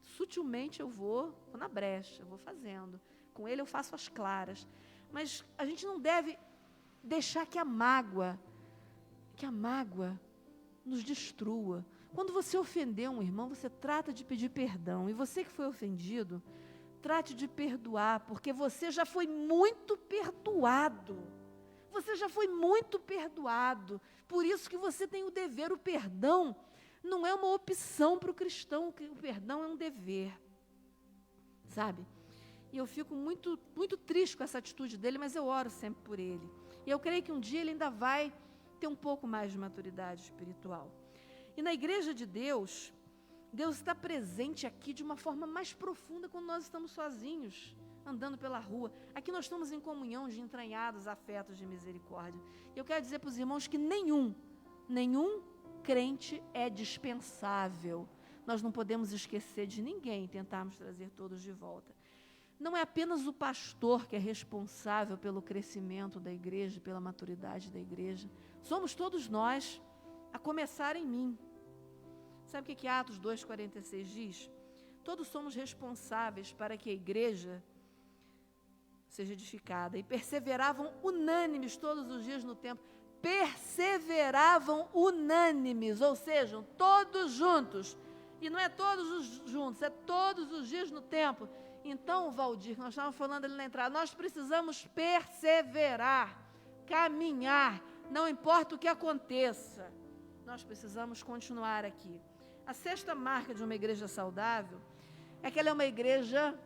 [SPEAKER 9] Sutilmente eu vou na brecha, eu vou fazendo. Com ele eu faço as claras. Mas a gente não deve deixar que a mágoa nos destrua. Quando você ofendeu um irmão, você trata de pedir perdão. E você que foi ofendido, trate de perdoar, porque você já foi muito perdoado. Você já foi muito perdoado. Por isso que você tem o dever. O perdão não é uma opção para o cristão, o perdão é um dever. Sabe? E eu fico muito, muito triste com essa atitude dele, mas eu oro sempre por ele. E eu creio que um dia ele ainda vai ter um pouco mais de maturidade espiritual. E na igreja de Deus, Deus está presente aqui de uma forma mais profunda quando nós estamos sozinhos, andando pela rua. Aqui nós estamos em comunhão de entranhados afetos de misericórdia. E eu quero dizer para os irmãos que nenhum crente é dispensável. Nós não podemos esquecer de ninguém, tentarmos trazer todos de volta. Não é apenas o pastor que é responsável pelo crescimento da igreja, pela maturidade da igreja. Somos todos nós, a começar em mim. Sabe o que Atos 2,46 diz? Todos somos responsáveis para que a igreja seja edificada. E perseveravam unânimes todos os dias no templo. Perseveravam unânimes, ou seja, todos juntos. E não é todos os juntos, é todos os dias no templo. Então, Valdir, que nós estávamos falando ali na entrada, nós precisamos perseverar, caminhar, não importa o que aconteça, nós precisamos continuar aqui. A sexta marca de uma igreja saudável é que ela é uma igreja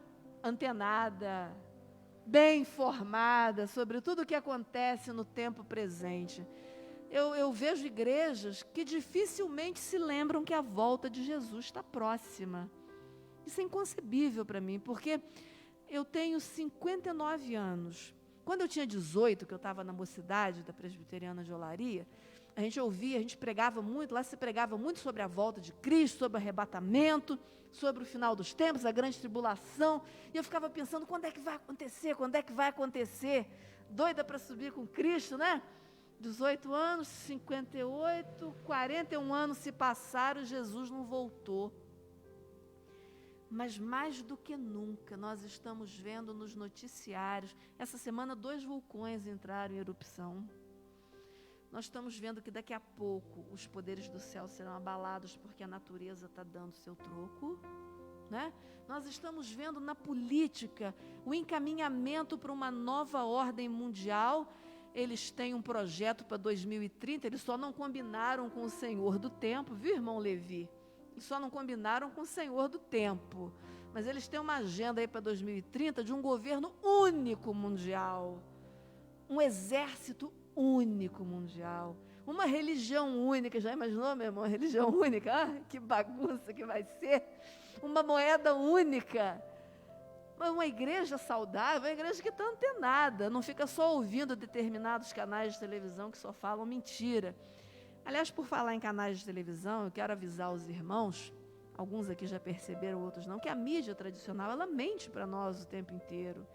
[SPEAKER 9] antenada, bem informada sobre tudo o que acontece no tempo presente. Eu vejo igrejas que dificilmente se lembram que a volta de Jesus está próxima. Isso é inconcebível para mim, porque eu tenho 59 anos. Quando eu tinha 18, que eu estava na mocidade da Presbiteriana de Olaria, a gente ouvia, a gente pregava muito, lá se pregava muito sobre a volta de Cristo, sobre o arrebatamento, sobre o final dos tempos, a grande tribulação, e eu ficava pensando, quando é que vai acontecer? Quando é que vai acontecer? Doida para subir com Cristo, né? 18 anos, 58, 41 anos se passaram, Jesus não voltou. Mas mais do que nunca, nós estamos vendo nos noticiários, essa semana 2 vulcões entraram em erupção. Nós estamos vendo que daqui a pouco os poderes do céu serão abalados porque a natureza está dando seu troco, né? Nós estamos vendo na política o encaminhamento para uma nova ordem mundial. Eles têm um projeto para 2030, eles só não combinaram com o Senhor do tempo, viu, irmão Levi? Eles só não combinaram com o Senhor do tempo, mas eles têm uma agenda aí para 2030 de um governo único mundial, um exército único mundial, uma religião única. Já imaginou, meu irmão, religião única? Ah, que bagunça que vai ser! Uma moeda única, uma igreja saudável, uma igreja que está antenada, não fica só ouvindo determinados canais de televisão que só falam mentira. Aliás, por falar em canais de televisão, eu quero avisar os irmãos, alguns aqui já perceberam, outros não, que a mídia tradicional, ela mente para nós o tempo inteiro.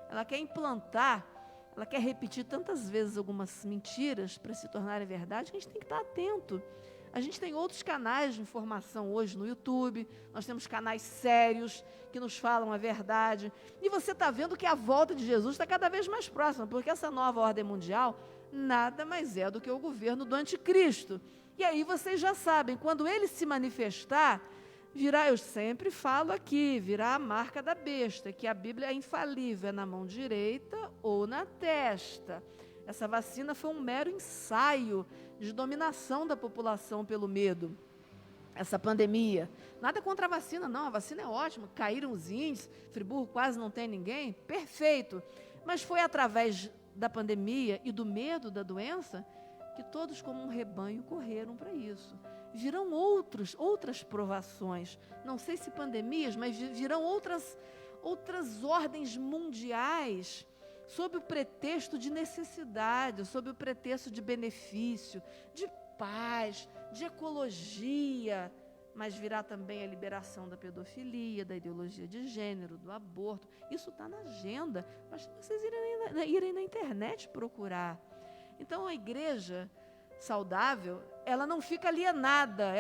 [SPEAKER 9] Ela quer implantar, ela quer repetir tantas vezes algumas mentiras para se tornarem verdade, que a gente tem que estar atento. A gente tem outros canais de informação hoje no YouTube, nós temos canais sérios que nos falam a verdade. E você está vendo que a volta de Jesus está cada vez mais próxima, porque essa nova ordem mundial nada mais é do que o governo do anticristo. E aí vocês já sabem, quando ele se manifestar, virá, eu sempre falo aqui, virá a marca da besta, que a Bíblia é infalível, é na mão direita ou na testa. Essa vacina foi um mero ensaio de dominação da população pelo medo. Essa pandemia. Nada contra a vacina, não. A vacina é ótima. Caíram os índices. Friburgo quase não tem ninguém. Perfeito. Mas foi através da pandemia e do medo da doença que todos, como um rebanho, correram para isso. Virão outras provações. Não sei se pandemias, mas virão outras ordens mundiais, sob o pretexto de necessidade, sob o pretexto de benefício, de paz, de ecologia, mas virá também a liberação da pedofilia, da ideologia de gênero, do aborto. Isso está na agenda, mas vocês irem na internet procurar. Então, a igreja saudável, ela não fica alienada,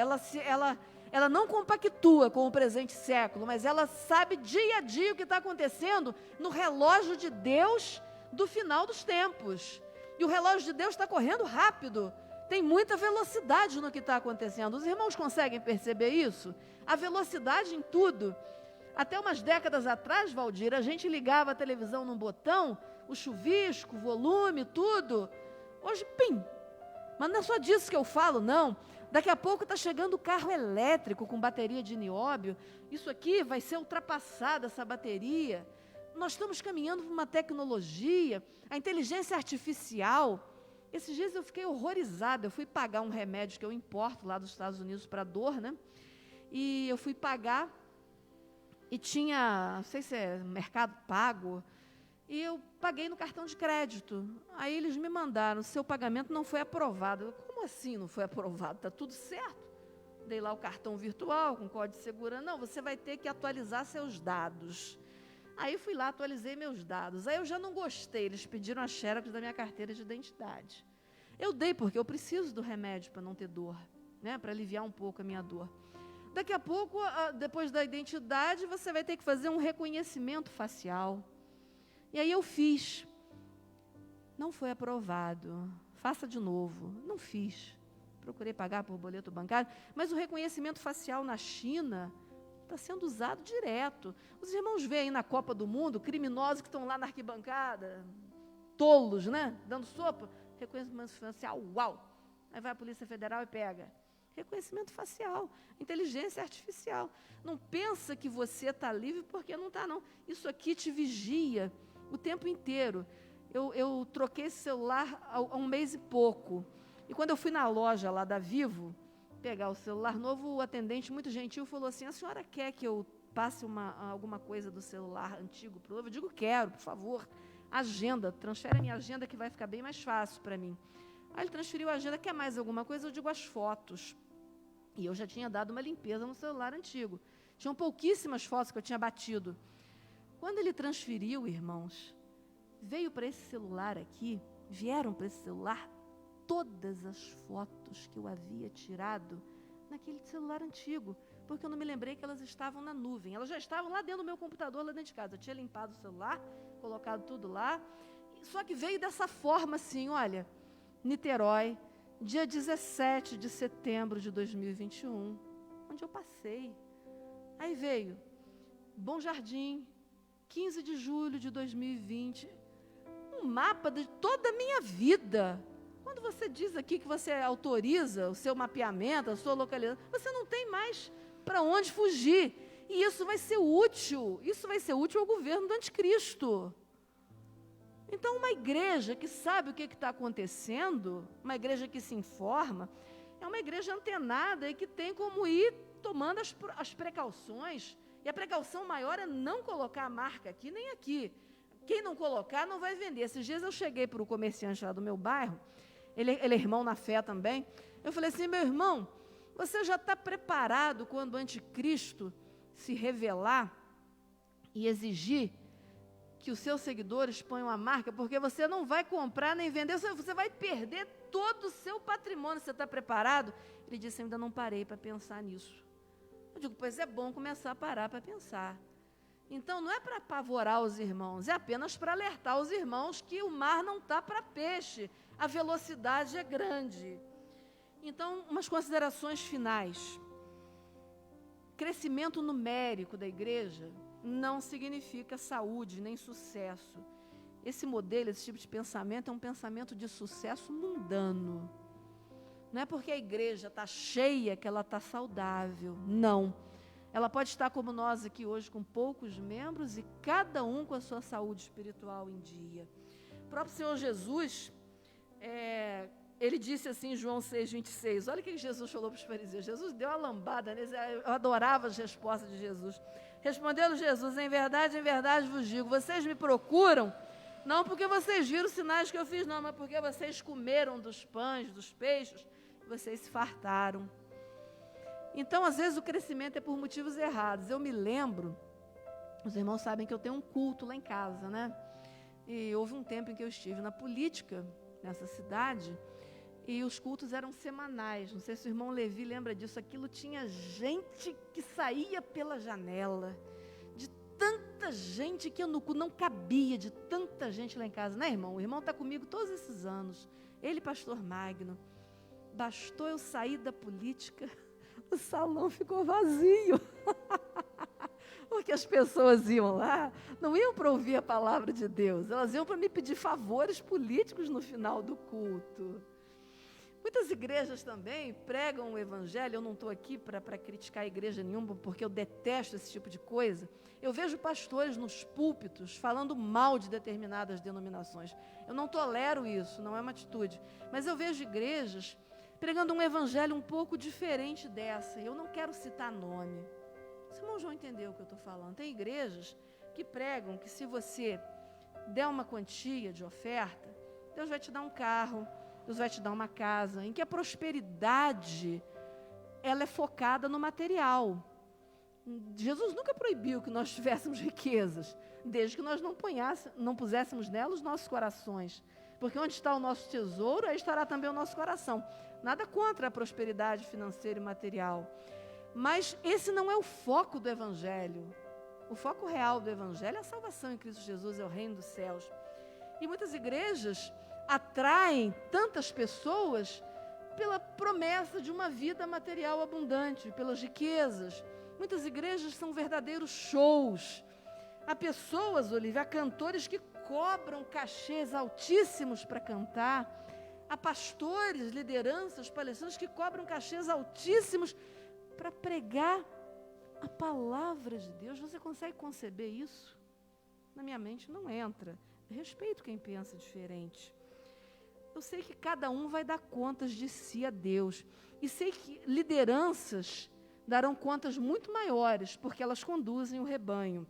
[SPEAKER 9] ela não compactua com o presente século, mas ela sabe dia a dia o que está acontecendo no relógio de Deus do final dos tempos. E o relógio de Deus está correndo rápido. Tem muita velocidade no que está acontecendo. Os irmãos conseguem perceber isso? A velocidade em tudo. Até umas décadas atrás, Valdir, a gente ligava a televisão num botão, o chuvisco, o volume, tudo. Hoje, pim! Mas não é só disso que eu falo, não. Daqui a pouco está chegando o carro elétrico com bateria de nióbio. Isso aqui vai ser ultrapassado, essa bateria. Nós estamos caminhando para uma tecnologia, a inteligência artificial. Esses dias eu fiquei horrorizada. Eu fui pagar um remédio que eu importo lá dos Estados Unidos para dor, né? E eu fui pagar e tinha, não sei se é Mercado Pago, e eu paguei no cartão de crédito. Aí eles me mandaram, seu pagamento não foi aprovado. Eu, como assim não foi aprovado? Está tudo certo? Dei lá o cartão virtual com código de segurança. Não, você vai ter que atualizar seus dados. Aí fui lá, atualizei meus dados. Aí eu já não gostei, eles pediram a xerox da minha carteira de identidade. Eu dei porque eu preciso do remédio para não ter dor, né? Para aliviar um pouco a minha dor. Daqui a pouco, depois da identidade, você vai ter que fazer um reconhecimento facial. E aí eu fiz. Não foi aprovado. Faça de novo. Não fiz. Procurei pagar por boleto bancário. Mas o reconhecimento facial na China está sendo usado direto. Os irmãos veem na Copa do Mundo criminosos que estão lá na arquibancada, tolos, né? Dando sopa. Reconhecimento facial, uau! Aí vai a Polícia Federal e pega. Reconhecimento facial, inteligência artificial. Não pensa que você está livre porque não está, não. Isso aqui te vigia o tempo inteiro. Eu troquei esse celular há um mês e pouco. E quando eu fui na loja lá da Vivo, pegar o celular novo, o atendente, muito gentil, falou assim, a senhora quer que eu passe alguma coisa do celular antigo para o novo? Eu digo, quero, por favor. Agenda, transfere a minha agenda que vai ficar bem mais fácil para mim. Aí ele transferiu a agenda, quer mais alguma coisa? Eu digo, as fotos. E eu já tinha dado uma limpeza no celular antigo. Tinham pouquíssimas fotos que eu tinha batido. Quando ele transferiu, irmãos, veio para esse celular aqui, vieram para esse celular todas as fotos que eu havia tirado naquele celular antigo, porque eu não me lembrei que elas estavam na nuvem. Elas já estavam lá dentro do meu computador, lá dentro de casa. Eu tinha limpado o celular, colocado tudo lá, só que veio dessa forma assim, olha, Niterói, dia 17 de setembro de 2021, onde eu passei. Aí veio Bom Jardim, 15 de julho de 2020, um mapa de toda a minha vida. Quando você diz aqui que você autoriza o seu mapeamento, a sua localização, você não tem mais para onde fugir. E isso vai ser útil ao governo do anticristo. Então, uma igreja que sabe o que está acontecendo, uma igreja que se informa, é uma igreja antenada e que tem como ir tomando as precauções. E a precaução maior é não colocar a marca aqui nem aqui. Quem não colocar não vai vender. Esses dias eu cheguei para o comerciante lá do meu bairro ele é irmão na fé também. Eu falei assim, meu irmão, você já está preparado quando o anticristo se revelar e exigir que os seus seguidores ponham a marca, porque você não vai comprar nem vender, você vai perder todo o seu patrimônio. Você está preparado? Ele disse, eu ainda não parei para pensar nisso. Eu digo, pois é bom começar a parar para pensar. Então, não é para apavorar os irmãos, é apenas para alertar os irmãos que o mar não está para peixe, a velocidade é grande. Então, umas considerações finais. Crescimento numérico da igreja não significa saúde nem sucesso. Esse modelo, esse tipo de pensamento é um pensamento de sucesso mundano. Não é porque a igreja está cheia que ela está saudável. Não. Ela pode estar como nós aqui hoje, com poucos membros e cada um com a sua saúde espiritual em dia. O próprio Senhor Jesus, ele disse assim em João 6,26, olha o que Jesus falou para os fariseus. Jesus deu uma lambada neles, eu adorava as respostas de Jesus. Respondeu Jesus, em verdade vos digo, vocês me procuram, não porque vocês viram os sinais que eu fiz, não, mas porque vocês comeram dos pães, dos peixes, e vocês se fartaram. Então, às vezes, o crescimento é por motivos errados. Eu me lembro, os irmãos sabem que eu tenho um culto lá em casa, né? E houve um tempo em que eu estive na política, nessa cidade, e os cultos eram semanais. Não sei se o irmão Levi lembra disso. Aquilo tinha gente que saía pela janela, de tanta gente que eu não cabia, de tanta gente lá em casa. Né, irmão? O irmão está comigo todos esses anos. Ele, pastor Magno. Bastou eu sair da política, o salão ficou vazio. Porque as pessoas iam lá, não iam para ouvir a palavra de Deus, elas iam para me pedir favores políticos no final do culto. Muitas igrejas também pregam o evangelho. Eu não estou aqui para criticar a igreja nenhuma, porque eu detesto esse tipo de coisa. Eu vejo pastores nos púlpitos falando mal de determinadas denominações. Eu não tolero isso, não é uma atitude. Mas eu vejo igrejas pregando um evangelho um pouco diferente dessa. E eu não quero citar nome. O irmão João entendeu o que eu estou falando. Tem igrejas que pregam que se você der uma quantia de oferta, Deus vai te dar um carro, Deus vai te dar uma casa, em que a prosperidade, ela é focada no material. Jesus nunca proibiu que nós tivéssemos riquezas, desde que nós não puséssemos nela os nossos corações. Porque onde está o nosso tesouro, aí estará também o nosso coração. Nada contra a prosperidade financeira e material. Mas esse não é o foco do Evangelho. O foco real do Evangelho é a salvação em Cristo Jesus, é o reino dos céus. E muitas igrejas atraem tantas pessoas pela promessa de uma vida material abundante, pelas riquezas. Muitas igrejas são verdadeiros shows. Há pessoas, Olivia, há cantores que cobram cachês altíssimos para cantar. Há pastores, lideranças, palestrantes que cobram cachês altíssimos para pregar a palavra de Deus. Você consegue conceber isso? Na minha mente não entra. Eu respeito quem pensa diferente. Eu sei que cada um vai dar contas de si a Deus. E sei que lideranças darão contas muito maiores, porque elas conduzem o rebanho.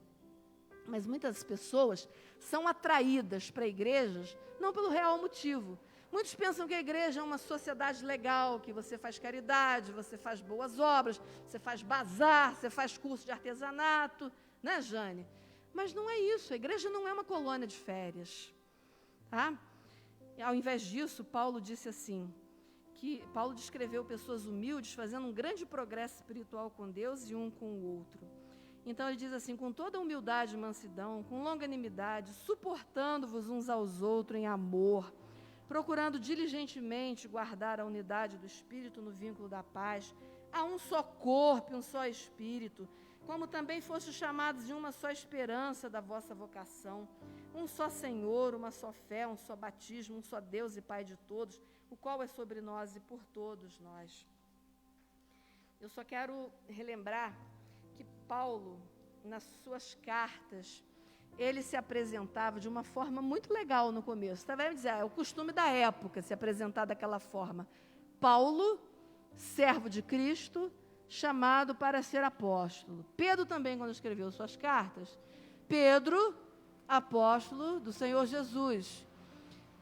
[SPEAKER 9] Mas muitas pessoas são atraídas para igrejas não pelo real motivo. Muitos pensam que a igreja é uma sociedade legal, que você faz caridade, você faz boas obras, você faz bazar, você faz curso de artesanato, né, Jane? Mas não é isso, a igreja não é uma colônia de férias, tá? Ao invés disso, Paulo disse assim, que Paulo descreveu pessoas humildes fazendo um grande progresso espiritual com Deus e um com o outro. Então ele diz assim, com toda humildade e mansidão, com longanimidade, suportando-vos uns aos outros em amor, procurando diligentemente guardar a unidade do Espírito no vínculo da paz, há um só corpo e um só Espírito, como também fostes chamados de uma só esperança da vossa vocação, um só Senhor, uma só fé, um só batismo, um só Deus e Pai de todos, o qual é sobre nós e por todos nós. Eu só quero relembrar que Paulo, nas suas cartas, ele se apresentava de uma forma muito legal no começo. Tá vendo? É o costume da época se apresentar daquela forma. Paulo, servo de Cristo, chamado para ser apóstolo. Pedro também, quando escreveu suas cartas. Pedro, apóstolo do Senhor Jesus.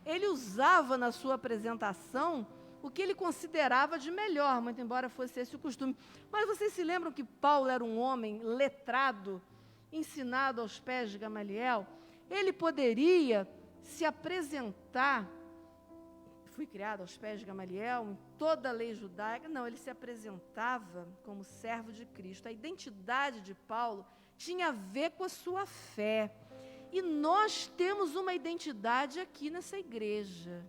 [SPEAKER 9] ele usava na sua apresentação o que ele considerava de melhor, muito embora fosse esse o costume. Mas vocês se lembram que Paulo era um homem letrado, ensinado aos pés de Gamaliel? Ele poderia se apresentar, fui criado aos pés de Gamaliel, em toda a lei judaica. Não, ele se apresentava como servo de Cristo. A identidade de Paulo tinha a ver com a sua fé. E nós temos uma identidade aqui nessa igreja.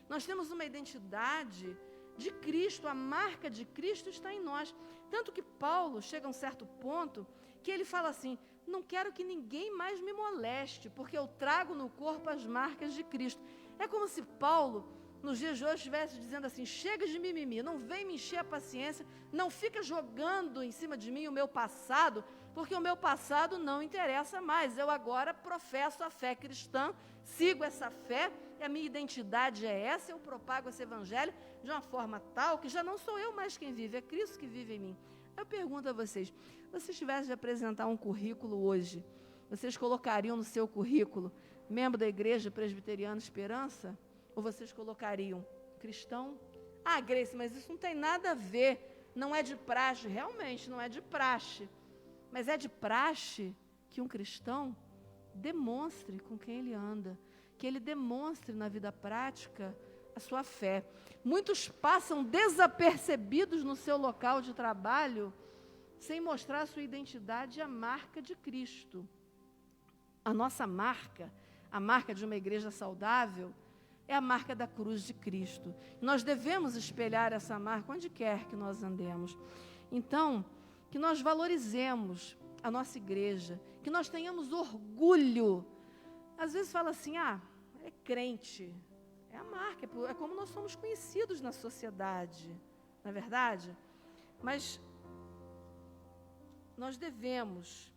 [SPEAKER 9] Nós temos uma identidade de Cristo, a marca de Cristo está em nós. Tanto que Paulo chega a um certo ponto que ele fala assim: não quero que ninguém mais me moleste, porque eu trago no corpo as marcas de Cristo. É como se Paulo, nos dias de hoje, estivesse dizendo assim: chega de mimimi, não vem me encher a paciência, não fica jogando em cima de mim o meu passado, porque o meu passado não interessa mais. Eu agora professo a fé cristã, sigo essa fé, e a minha identidade é essa, eu propago esse evangelho de uma forma tal que já não sou eu mais quem vive, é Cristo que vive em mim. Eu pergunto a vocês, se vocês tivessem de apresentar um currículo hoje, vocês colocariam no seu currículo membro da Igreja Presbiteriana Esperança? Ou vocês colocariam cristão? Ah, Grace, mas isso não tem nada a ver, não é de praxe. Realmente, não é de praxe. Mas é de praxe que um cristão demonstre com quem ele anda, que ele demonstre na vida prática a sua fé. Muitos passam desapercebidos no seu local de trabalho, sem mostrar a sua identidade e a marca de Cristo. A nossa marca, a marca de uma igreja saudável, é a marca da cruz de Cristo. Nós devemos espelhar essa marca onde quer que nós andemos. Então, que nós valorizemos a nossa igreja, que nós tenhamos orgulho. Às vezes fala assim: ah, é crente. É a marca, é como nós somos conhecidos na sociedade, não é verdade? Mas nós devemos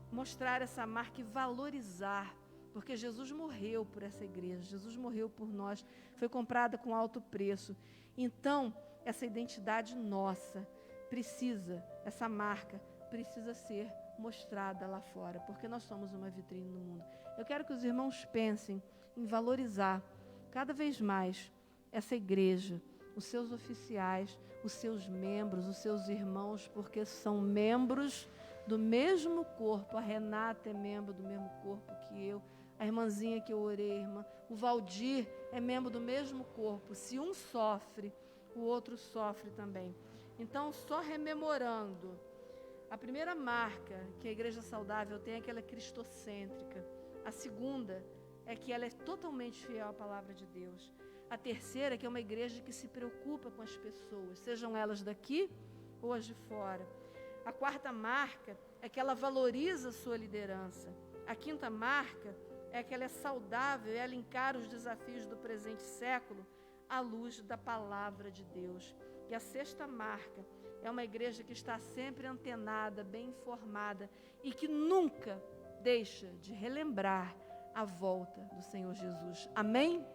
[SPEAKER 9] mostrar essa marca e valorizar, porque Jesus morreu por essa igreja, Jesus morreu por nós, foi comprada com alto preço. Então, essa identidade nossa precisa, essa marca precisa ser mostrada lá fora, porque nós somos uma vitrine no mundo. Eu quero que os irmãos pensem em valorizar cada vez mais essa igreja, os seus oficiais, os seus membros, os seus irmãos, porque são membros do mesmo corpo. A Renata é membro do mesmo corpo que eu, a irmãzinha que eu orei, irmã, o Valdir é membro do mesmo corpo. Se um sofre, o outro sofre também. Então, só rememorando, a primeira marca que a igreja saudável tem é que ela é cristocêntrica. A segunda é que ela é totalmente fiel à palavra de Deus. A terceira é que é uma igreja que se preocupa com as pessoas, sejam elas daqui ou as de fora. A quarta marca é que ela valoriza a sua liderança. A quinta marca é que ela é saudável e ela encara os desafios do presente século à luz da palavra de Deus. E a sexta marca é uma igreja que está sempre antenada, bem informada e que nunca deixa de relembrar a volta do Senhor Jesus. Amém?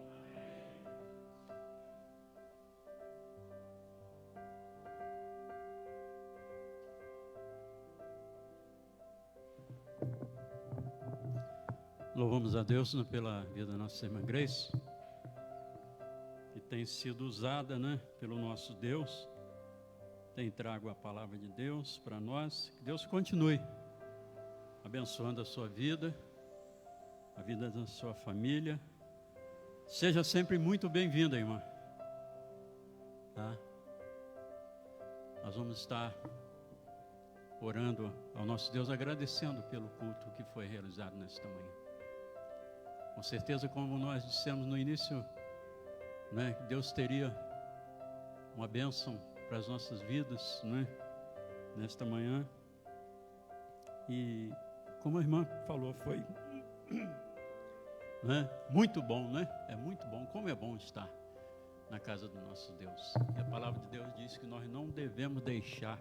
[SPEAKER 1] Louvamos a Deus, né, pela vida da nossa irmã Grace, que tem sido usada, né, pelo nosso Deus, tem trago a palavra de Deus para nós. Que Deus continue abençoando a sua vida, a vida da sua família. Seja sempre muito bem-vinda, irmã. Tá? Nós vamos estar orando ao nosso Deus, agradecendo pelo culto que foi realizado nesta manhã. Com certeza, como nós dissemos no início, né, Deus teria uma bênção para as nossas vidas, né, nesta manhã. E como a irmã falou, foi né, muito bom, né? É muito bom, como é bom estar na casa do nosso Deus. E a palavra de Deus diz que nós não devemos deixar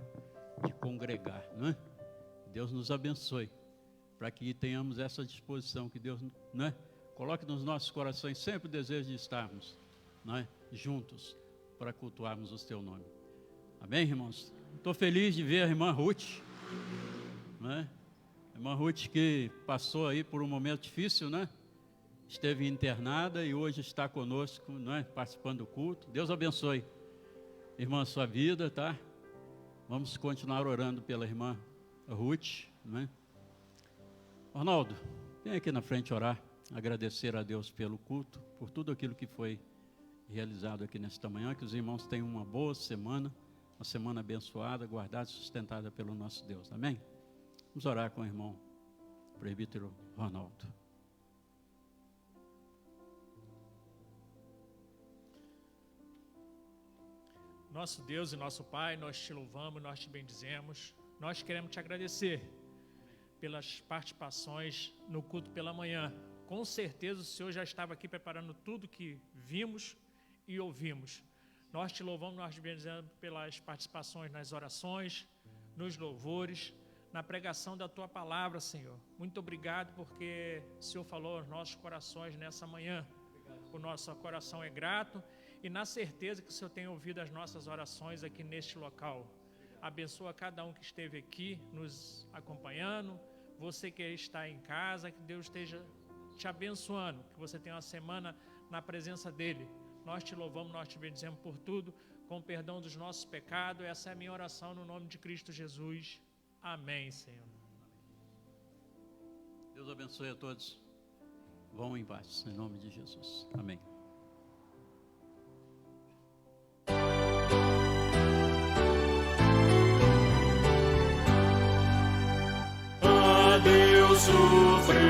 [SPEAKER 1] de congregar, né? Deus nos abençoe, para que tenhamos essa disposição, que Deus, né, coloque nos nossos corações sempre o desejo de estarmos, né, juntos para cultuarmos o teu nome. Amém, irmãos? Estou feliz de ver a irmã Ruth, né? A irmã Ruth que passou aí por um momento difícil, né? esteve internada e hoje está conosco, não é? Participando do culto. Deus abençoe, irmã, a sua vida, tá? Vamos continuar orando pela irmã Ruth, não é? Arnaldo, vem aqui na frente orar, agradecer a Deus pelo culto, por tudo aquilo que foi realizado aqui nesta manhã, que os irmãos tenham uma boa semana, uma semana abençoada, guardada e sustentada pelo nosso Deus, amém? Vamos orar com o irmão presbítero Ronaldo.
[SPEAKER 10] Nosso Deus e nosso Pai, nós te louvamos, nós te bendizemos, nós queremos te agradecer pelas participações no culto pela manhã. Com certeza o Senhor já estava aqui preparando tudo que vimos e ouvimos. Nós te louvamos, nós te bendizemos pelas participações nas orações, nos louvores, na pregação da Tua palavra, Senhor. Muito obrigado porque o Senhor falou aos nossos corações nessa manhã. O nosso coração é grato e na certeza que o Senhor tem ouvido as nossas orações aqui neste local. Abençoa cada um que esteve aqui nos acompanhando, você que está em casa, que Deus esteja te abençoando, que você tenha uma semana na presença dEle. Nós te louvamos, nós te bendizemos por tudo, com o perdão dos nossos pecados. Essa é a minha oração no nome de Cristo Jesus. Amém, Senhor.
[SPEAKER 1] Deus abençoe a todos. Vão em paz, em nome de Jesus. Amém.
[SPEAKER 11] A Deus sofrer.